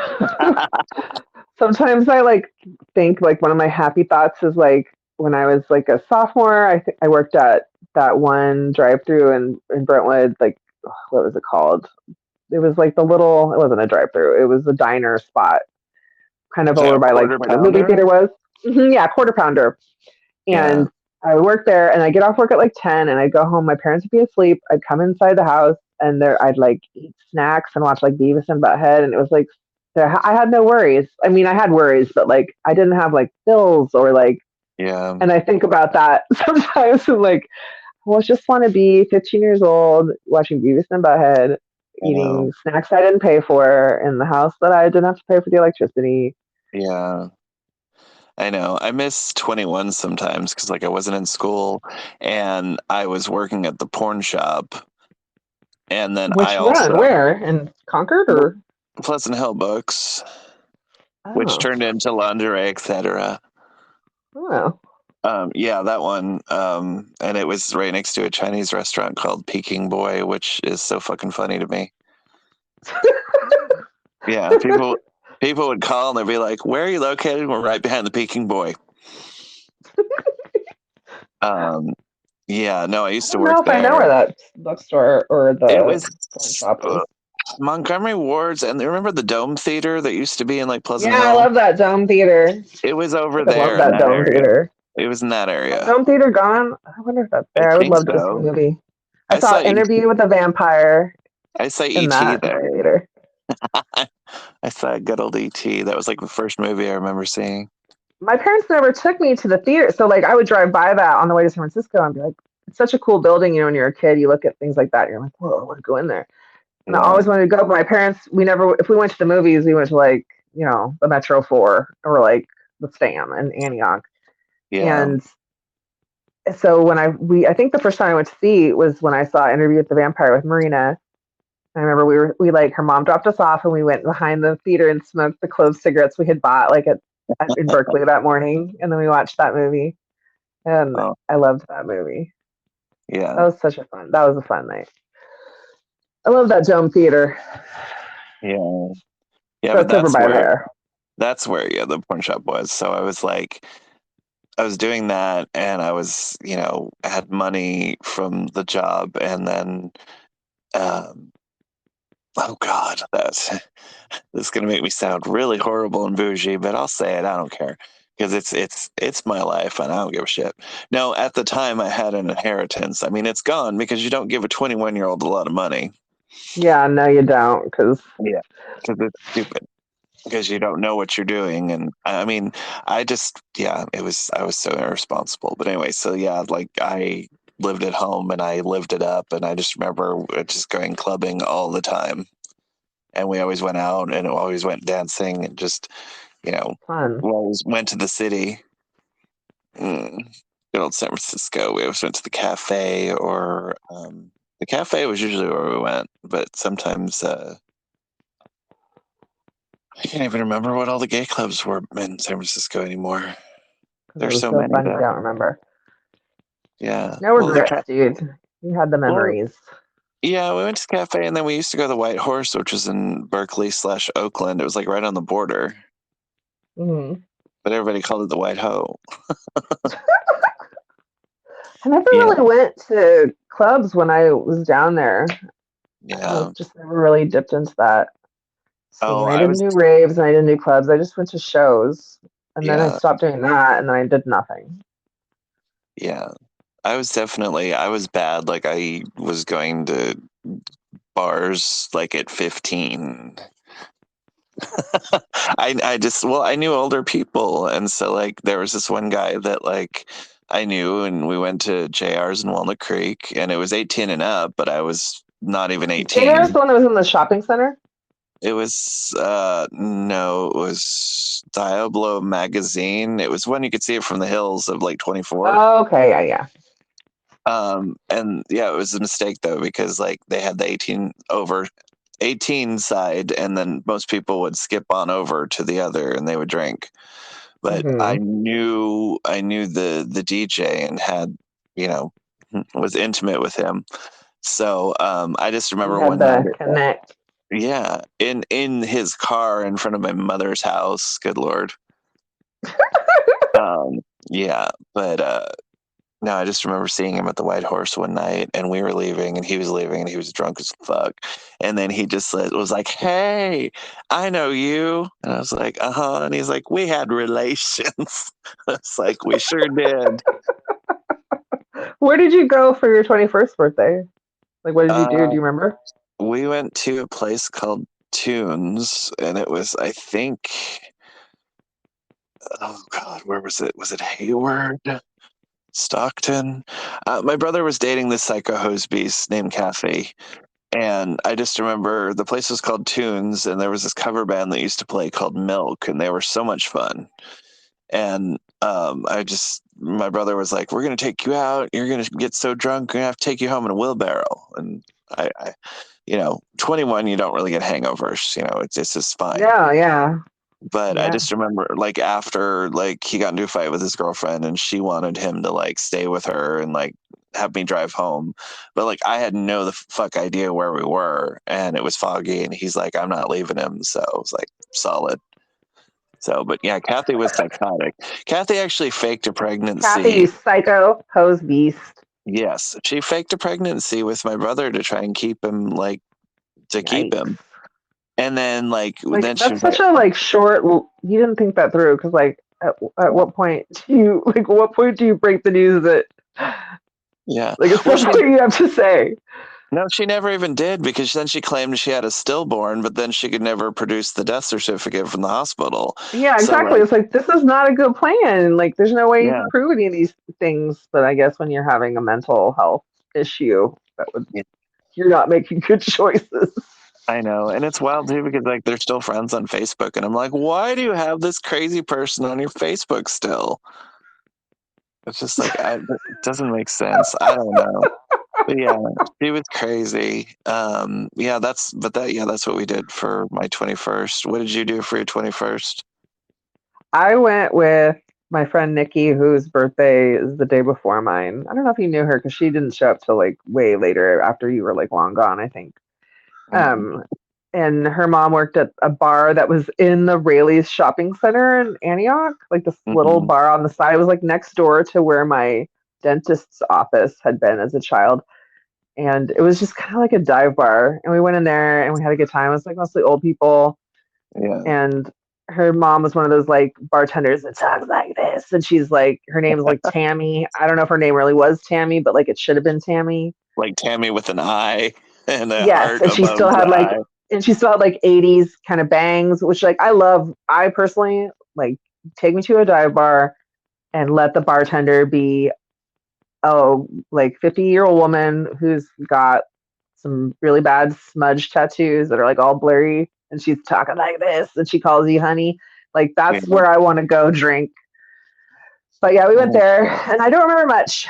Sometimes I like think like one of my happy thoughts is like when I was like a sophomore, I worked at that one drive-through in Brentwood, like what was it called? It was like it wasn't a drive-through. It was a diner spot, kind of Is that over a by like quarter where the movie pounder? theater was. Yeah, Quarter Pounder. Yeah, And I would work there, and I get off work at like 10, and I'd go home. My parents would be asleep. I'd come inside the house, and I'd like eat snacks and watch like Beavis and Butthead, and it was like I had no worries. I mean, I had worries, but like I didn't have like bills or like. yeah. And I think about that sometimes. I'm like, well, I just want to be 15 years old, watching Beavis and Butthead, I know. eating snacks I didn't pay for in the house that I didn't have to pay for the electricity. Yeah. I know. I miss 21 sometimes because like I wasn't in school and I was working at the porn shop. And then I Which one? also Where? In Concord the or? Pleasant Hill Books, which Oh, turned into lingerie, etc. oh. Yeah, that one. And it was right next to a Chinese restaurant called Peking Boy, which is so fucking funny to me. Yeah, people would call and they'd be like, "Where are you located?" We're right behind the Peking Boy. Um, yeah, no, I I used to don't work know if I know where there. that bookstore or It the was pawn shop is. Montgomery Wards, and remember the Dome Theater that used to be in like Pleasant Yeah, I Hill? love that Dome Theater. It was over I love there in that that Dome area. Theater. It was in that That area. Dome Theater gone? I wonder if that's I there. I would think love to see a so. movie. I I saw saw E. Interview with a Vampire I saw in E.T. that movie there. theater. I saw good old E.T. That was like the first movie I remember seeing. My parents never took me to the theater, so like I would drive by that on the way to San Francisco and be like, "It's such a cool building." You know, when you're a kid, you look at things like that, and you're like, "Whoa, I want to go in there." And I Yeah, always wanted to go, but my parents, we never. If we went to the movies, we went to like the Metro Four or like the Stam in Antioch. yeah. And so when I think the first time I went to see was when I saw Interview with the Vampire with Marina. I remember we like her mom dropped us off and we went behind the theater and smoked the clove cigarettes we had bought like in Berkeley that morning, and then we watched that movie, and Oh, I loved that movie. yeah, That was such a fun. That was a fun night. I love that Dome Theater. yeah, yeah. But That's over by there. that's where yeah the porn shop was. So I was like, I was doing that, and I was had money from the job, and then um, oh god, that's this is gonna make me sound really horrible and bougie, but I'll say it. I don't care because it's my life, and I don't give a shit. No, at the time I had an inheritance. I mean, it's gone because you don't give a 21-year-old a lot of money. Yeah, no, you don't, because Yeah, because it's stupid. Because you don't know what you're doing, and I mean, I just yeah, I was so irresponsible. But anyway, so yeah, like I lived at home and I lived it up, and I just remember just going clubbing all the time, and we always went out and always went dancing and just you know, fun. we always went to the city. Mm, good old San Francisco. We always went to the cafe, or the cafe was usually where we went, but sometimes I can't even remember what all the gay clubs were in San Francisco anymore. Because it There's was so so many fun, you there. don't remember. Yeah. No Well, regrets, dude. You had the well, memories. yeah, we went to the cafe and then we used to go to the White Horse, which was in Berkeley slash Oakland. It was like right on the border, Hmm. but everybody called it the White Hoe. I never Yeah. really went to clubs when I was down there. I Yeah. just never really dipped into that scene. Oh, I I didn't was, do raves and I didn't do clubs. I just went to shows, and then I yeah. stopped doing that, and then I did nothing. Yeah. I was bad. Like I was going to bars like at 15. I knew older people, and so like there was this one guy that like I knew, and we went to JR's in Walnut Creek, and it was 18 and up, but I was not even JR's 18. the one that was in the shopping center. It was no, it was Diablo magazine. It was when you could see it from the hills of like 24. Oh, okay, yeah, yeah. And yeah, it was a mistake though because like they had the 18 side, and then most people would skip on over to the other and they would drink. But Hmm. I knew the DJ and had you know was intimate with him. So I just You remember had one night, the connect. yeah, in his car in front of my mother's house. Good lord. Um, yeah, but no, I just remember seeing him at the White Horse one night, and we were leaving, and he was leaving, and he was drunk as fuck. And then he just was like, "Hey, I know you," and I was like, "Uh huh," and he's like, "We had relations." It's like we sure did. Where did you go for your 21st birthday? Like, what did you do? Uh, Do you remember? we went to a place called Tunes, and it was, I think, oh God, where was it? Was it Hayward? Stockton? My brother was dating this psycho hose beast named Kathy. And I just remember the place was called Tunes, and there was this cover band that used to play called Milk, and they were so much fun. And my brother was like, "We're gonna take you out. You're gonna get so drunk, we're gonna have to take you home in a wheelbarrow." And I 21, you don't really get hangovers. It's just fine. Yeah, yeah, But I yeah. just remember, like, after, like, he got into a fight with his girlfriend, and she wanted him to, like, stay with her and, like, have me drive home. But, like, I had no the fuck idea where we were, and it was foggy, and he's like, "I'm not leaving him." So it was like solid. So, but yeah, Kathy was psychotic. Kathy actually faked a Kathy, you pregnancy. psycho hose beast. Yes, she faked a pregnancy with my brother to try and keep him, like, to keep Yikes. him. And then, like, Like then she that's was like, such a like short. You didn't think that through because like at what point do you like what point do you break the news that yeah. like it's Well, she something you have to say? No, she never even did, because then she claimed she had a stillborn, but then she could never produce the death certificate from the hospital. Yeah, So, exactly. like, It's like this is not a good plan. Like there's no way you yeah, can prove any of these things. But I guess when you're having a mental health issue, that would yeah, you're not making good choices. I know. And it's wild too, because, like, they're still friends on Facebook. And I'm like, why do you have this crazy person on your Facebook still? It's just like, it doesn't make sense. I don't know. But yeah, she was crazy. That's what we did for my 21st. What did you do for your 21st? I went with my friend Nikki, whose birthday is the day before mine. I don't know if you knew her because she didn't show up till like way later after you were like long gone, I think. Mm, Um, and her mom worked at a bar that was in the Rayleigh's shopping center in Antioch, like this little mm, bar on the side. It was like next door to where my dentist's office had been as a child. And it was just kind of like a dive bar. And we went in there and we had a good time. It was like mostly old people. yeah. And her mom was one of those like bartenders that talks like this. And she's like, her name's like Tammy. I don't know if her name really was Tammy, but like it should have been Tammy. Like Tammy with an eye and a Yes, heart and she above still the had like eye. and she still had like 80s kind of bangs, which like I love. I personally like take me to a dive bar and let the bartender be a like 50-year-old woman who's got some really bad smudge tattoos that are like all blurry and she's talking like this and she calls you honey. Like Yeah. that's where I want to go drink. But yeah, we went Oh, there and I don't remember much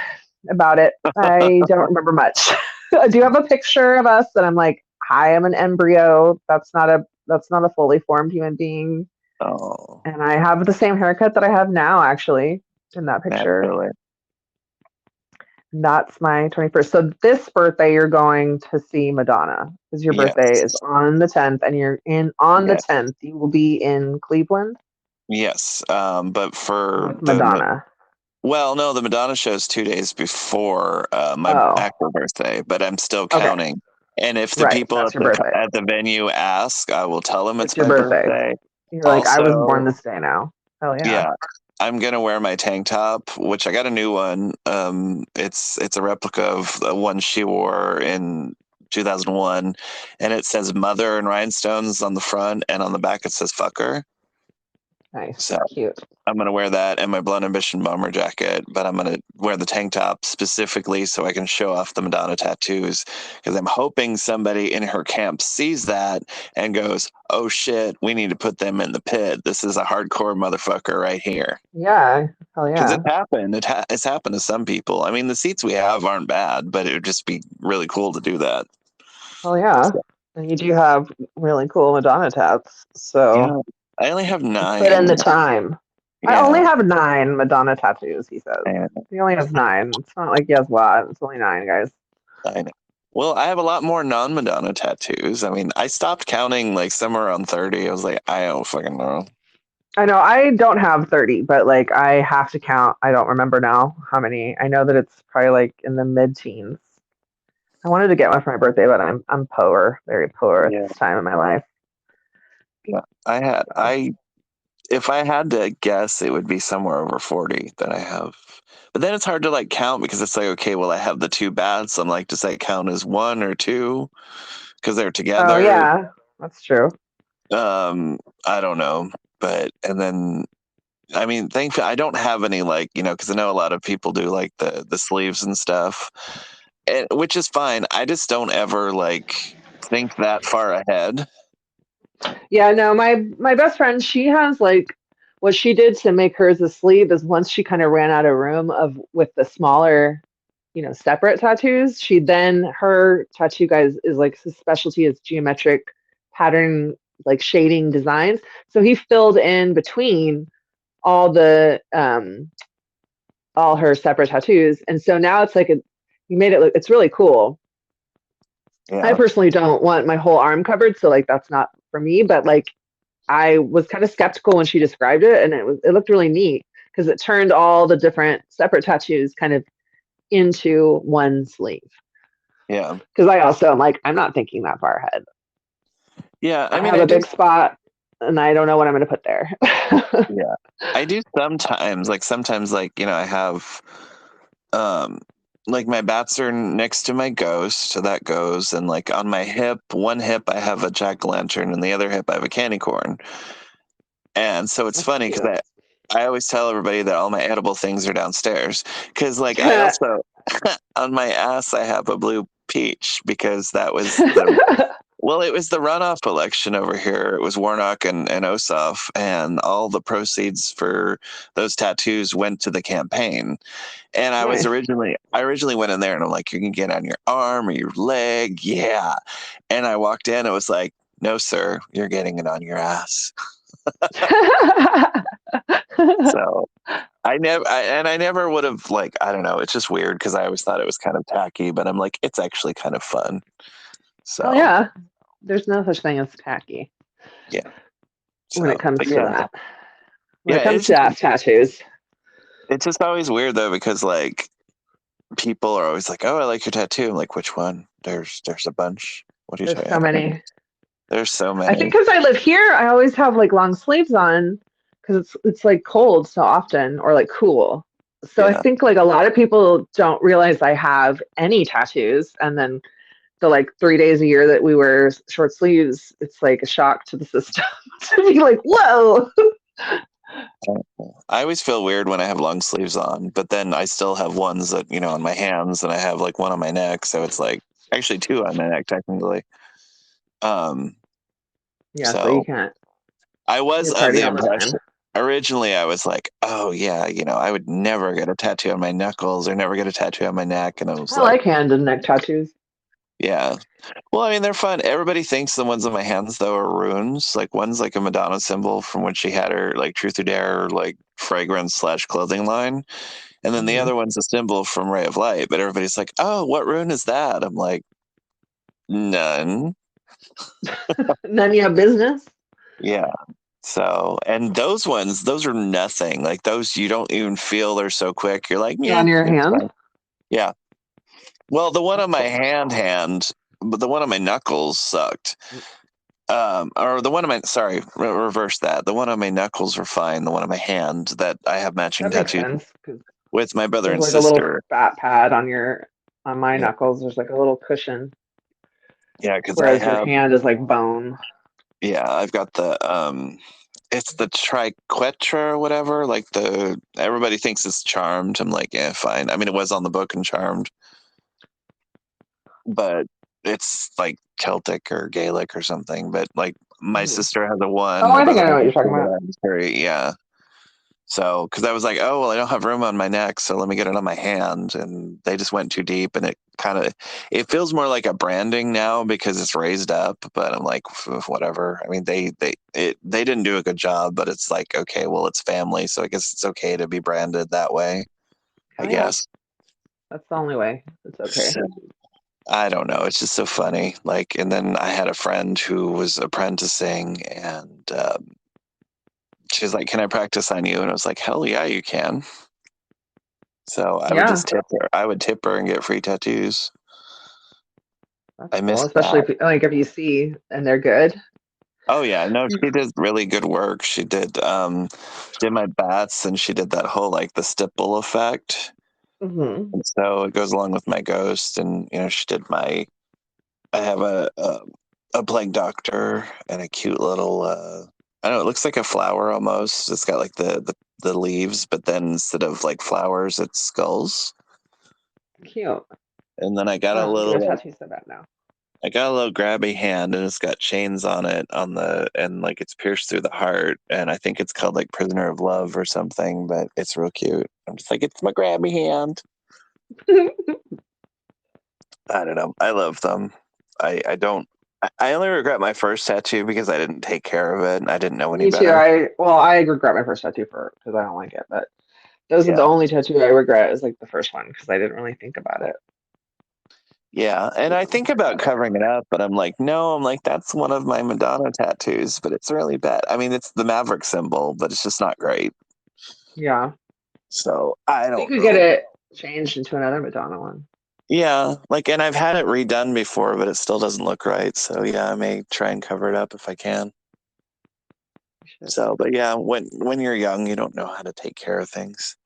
about it. I don't remember much. I do have a picture of us and I'm like, I am an embryo. That's not a fully formed human being. oh, And I have the same haircut that I have now actually in that picture. naturally. And that's my 21st. So this birthday you're going to see Madonna because your birthday is Yes. on the 10th and you're in on the Yeah. 10th. You will be in Cleveland Yes. But for with Madonna. well, no, the Madonna show is 2 days before my Oh, actual birthday, but I'm still okay. counting. And if the Right. people That's your birthday. at the venue ask, I will tell them It's it's your my birthday. birthday. You're like, I was born Also, this day now. Hell yeah. yeah, I'm gonna wear my tank top, which I got a new one. It's a replica of the one she wore in 2001, and it says "Mother" in rhinestones on the front, and on the back it says "Fucker." Nice. So Cute. I'm gonna wear that and my Blunt Ambition bomber jacket, but I'm gonna wear the tank top specifically so I can show off the Madonna tattoos, because I'm hoping somebody in her camp sees that and goes, "Oh shit, we need to put them in the pit. This is a hardcore motherfucker right here." Yeah. Hell Because yeah. it's happened. It's happened to some people. I mean, the seats we have aren't bad, but it would just be really cool to do that. Hell yeah. So, And you do have really cool Madonna tats. yeah, So I only have you put in the 9. time. I only Yeah, have 9 Madonna tattoos, he says. and He only has 9. It's not like he has a lot. It's only 9, guys. I know. Well, I have a lot more non-Madonna tattoos. I mean, I stopped counting like somewhere around 30. I was like, I don't fucking know. I know I don't have 30, but like I have to count. I don't remember now how many. I know that it's probably like in the mid teens. I wanted to get one for my birthday, but I'm poor, very poor at Yeah, this time in my life. yeah. I had So. I if I had to guess, it would be somewhere over 40 that I have. But then it's hard to like count, because it's like, okay, well, I have the two bats. I'm like, does that count as one or two? Because they're Oh together. yeah, that's true. I don't know. But and then I mean, thankfully, I don't have any, like, because I know a lot of people do like the sleeves and stuff, which is fine. I just don't ever like think that far ahead. Yeah, no, my best friend, she has like what she did to make hers a sleeve is once she kind of ran out of room of with the smaller, separate tattoos, she then her tattoo guys is like his specialty is geometric pattern, like shading designs. So he filled in between all the all her separate tattoos, and so now it's like he made it look. It's really cool. I Yeah. personally don't want my whole arm covered, so like that's not for me. But like I was kind of skeptical when she described it, and it looked really neat because it turned all the different separate tattoos kind of into one sleeve. Yeah. Because I also am like, I'm not thinking that far ahead. Yeah. I I mean, have I a do. big spot, and I don't know what I'm going to put there. Yeah. I do sometimes, I have, um, like my bats are next to my ghost, so that goes. And like on my hip, one hip, I have a jack o' lantern, and the other hip, I have a candy corn. And so it's That's funny cute. because I always tell everybody that all my edible things are downstairs. Because like I also, on my ass, I have a blue peach because that was well, it was the runoff election over here. It was Warnock and Ossoff, and all the proceeds for those tattoos went to the campaign. And Nice. I originally went in there and I'm like, you can get on your arm or your leg, yeah. And I walked in, it was like, no, sir, you're getting it on your ass. So I never would have like, I don't know. It's just weird because I always thought it was kind of tacky, but I'm like, it's actually kind of fun. Oh So yeah, there's no such thing as tacky yeah. when it So, comes but to yeah, that. When yeah. it comes to ass tattoos. It's just always weird though because like people are always like, "Oh, I like your tattoo." I'm like, "Which one?" There's a bunch. What are you There's talking so about? many. There's so I many. think because I live here, I always have like long sleeves on because it's like cold so often or like cool. So I Yeah. think like a lot of people don't realize I have any tattoos, and then the like 3 days a year that we wear short sleeves, it's like a shock to the system to be like, whoa. I always feel weird when I have long sleeves on, but then I still have ones that, on my hands and I have like one on my neck, so it's like actually two on my neck technically. Um Yeah, so you so can't. I was You're of party the all the impression time. originally I was like, "Oh yeah, I would never get a tattoo on my knuckles or never get a tattoo on my neck." And I was I like, like hand and neck tattoos. yeah. Well, I mean, they're fun. Everybody thinks the ones on my hands, though, are runes. Like, one's like a Madonna symbol from when she had her, like, Truth or Dare, like, fragrance/clothing line. And then the Hmm. other one's a symbol from Ray of Light. But everybody's like, oh, what rune is that? I'm like, none. None of your business. Yeah. So, and those ones, those are nothing. Like, those you don't even feel they're so quick. You're like, yeah, On your it's hand. fine. Yeah. Well, the one That's on my cool. hand, but the one on my knuckles sucked. Or the one on my sorry, reverse that. The one on my knuckles were fine. The one on my hand that I have matching That makes tattoos sense because with my brother there's and like a little sister. fat pad on my Yeah, knuckles. There's like a little cushion, yeah, because I whereas your have hand is like bone. yeah, I've got the it's the triquetra or whatever. Like the everybody thinks it's Charmed. I'm like, yeah, fine. I mean, it was on the book and Charmed, but it's like Celtic or Gaelic or something. But like my Mhm. sister has a one, Oh, my I think brother I know has what a you're talking two that about. I was very yeah. So, because I was like, oh, well, I don't have room on my neck, so let me get it on my hand. And they just went too deep, and it feels more like a branding now because it's raised up. But I'm like, whatever. I mean, they didn't do a good job, but it's like, okay, well, it's family, so I guess it's okay to be branded that way. I Oh yeah, guess. that's the only way. It's okay. So, I don't know. It's just so funny. Like, and then I had a friend who was apprenticing, and she's like, "Can I practice on you?" And I was like, "Hell yeah, you can." So I would Yeah, just tip her. I would tip her and get free tattoos. that's I cool. missed Especially that. if like if you see and they're good. Oh yeah, no, she did really good work. She did my bats and she did that whole like the stipple effect. Hmm. And so it goes along with my ghost and she did my I have a plague doctor and a cute little I don't know, it looks like a flower almost. It's got like the leaves, but then instead of like flowers, it's skulls. Cute. And then I got I a want to get a little tattoo so bad now. I got a little grabby hand and it's got chains on it and like it's pierced through the heart and I think it's called like Prisoner of Love or something, but it's real cute. I'm just like, it's my grabby hand. I don't know. I love them. I don't. I only regret my first tattoo because I didn't take care of it and I didn't know any Me too. better. I regret my first tattoo for because I don't like it, but those are the Yeah. only tattoo I regret is like the first one because I didn't really think about it. Yeah. And I Didn't think care about about it. covering it up, but I'm like, no, I'm like, that's one of my Madonna tattoos, but it's really bad. I mean, it's the Maverick symbol, but it's just not great. Yeah. So I You don't could get know. it changed into another Madonna one. Yeah. Like, and I've had it redone before, but it still doesn't look right. So yeah, I may try and cover it up if I can. You should. So, but yeah, when you're young, you don't know how to take care of things.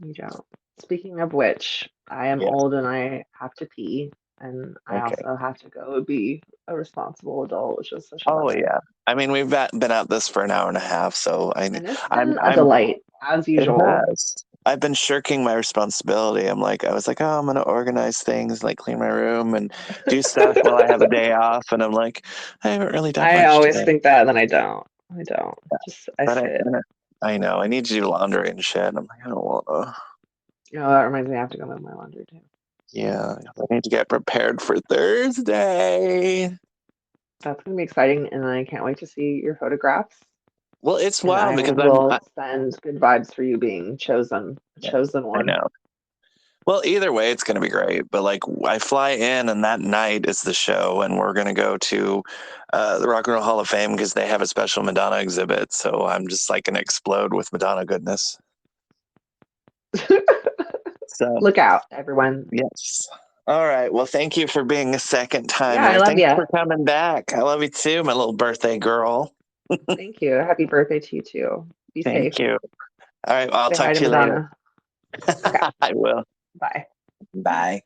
You don't. Speaking of which, I am Yeah. old and I have to pee, and I Okay. also have to go be a responsible adult, which is such a Oh bummer. yeah. I mean, we've been at this for an hour and a half, so And it's I'm, been a I'm. delight, as It usual. has. I've been shirking my responsibility. I was like, oh, I'm gonna organize things, like clean my room and do stuff while I have a day off, and I'm like, I haven't really done I much always today. think that, and then I don't. I don't. Just I But sit. I know I need to do laundry and shit. I'm like, I don't want to. You know, that reminds me, I have to go move my laundry too. Yeah, I need to get prepared for Thursday. That's gonna be exciting, and I can't wait to see your photographs. Well, it's And wild I because will send good vibes for you being a yeah, chosen I one. know. Well, either way, it's going to be great. But like, I fly in, and that night is the show, and we're going to go to the Rock and Roll Hall of Fame because they have a special Madonna exhibit. So I'm just like going to explode with Madonna goodness. So Look out, everyone. yes. All right. Well, thank you for being a second Yeah, I timer. love Thanks you. for coming back. I love you too, my little birthday girl. Thank you. Happy birthday to you too. Be safe. Thank you. All right. I'll Say hi talk to to you later. Madonna. Okay. I will. Bye. Bye.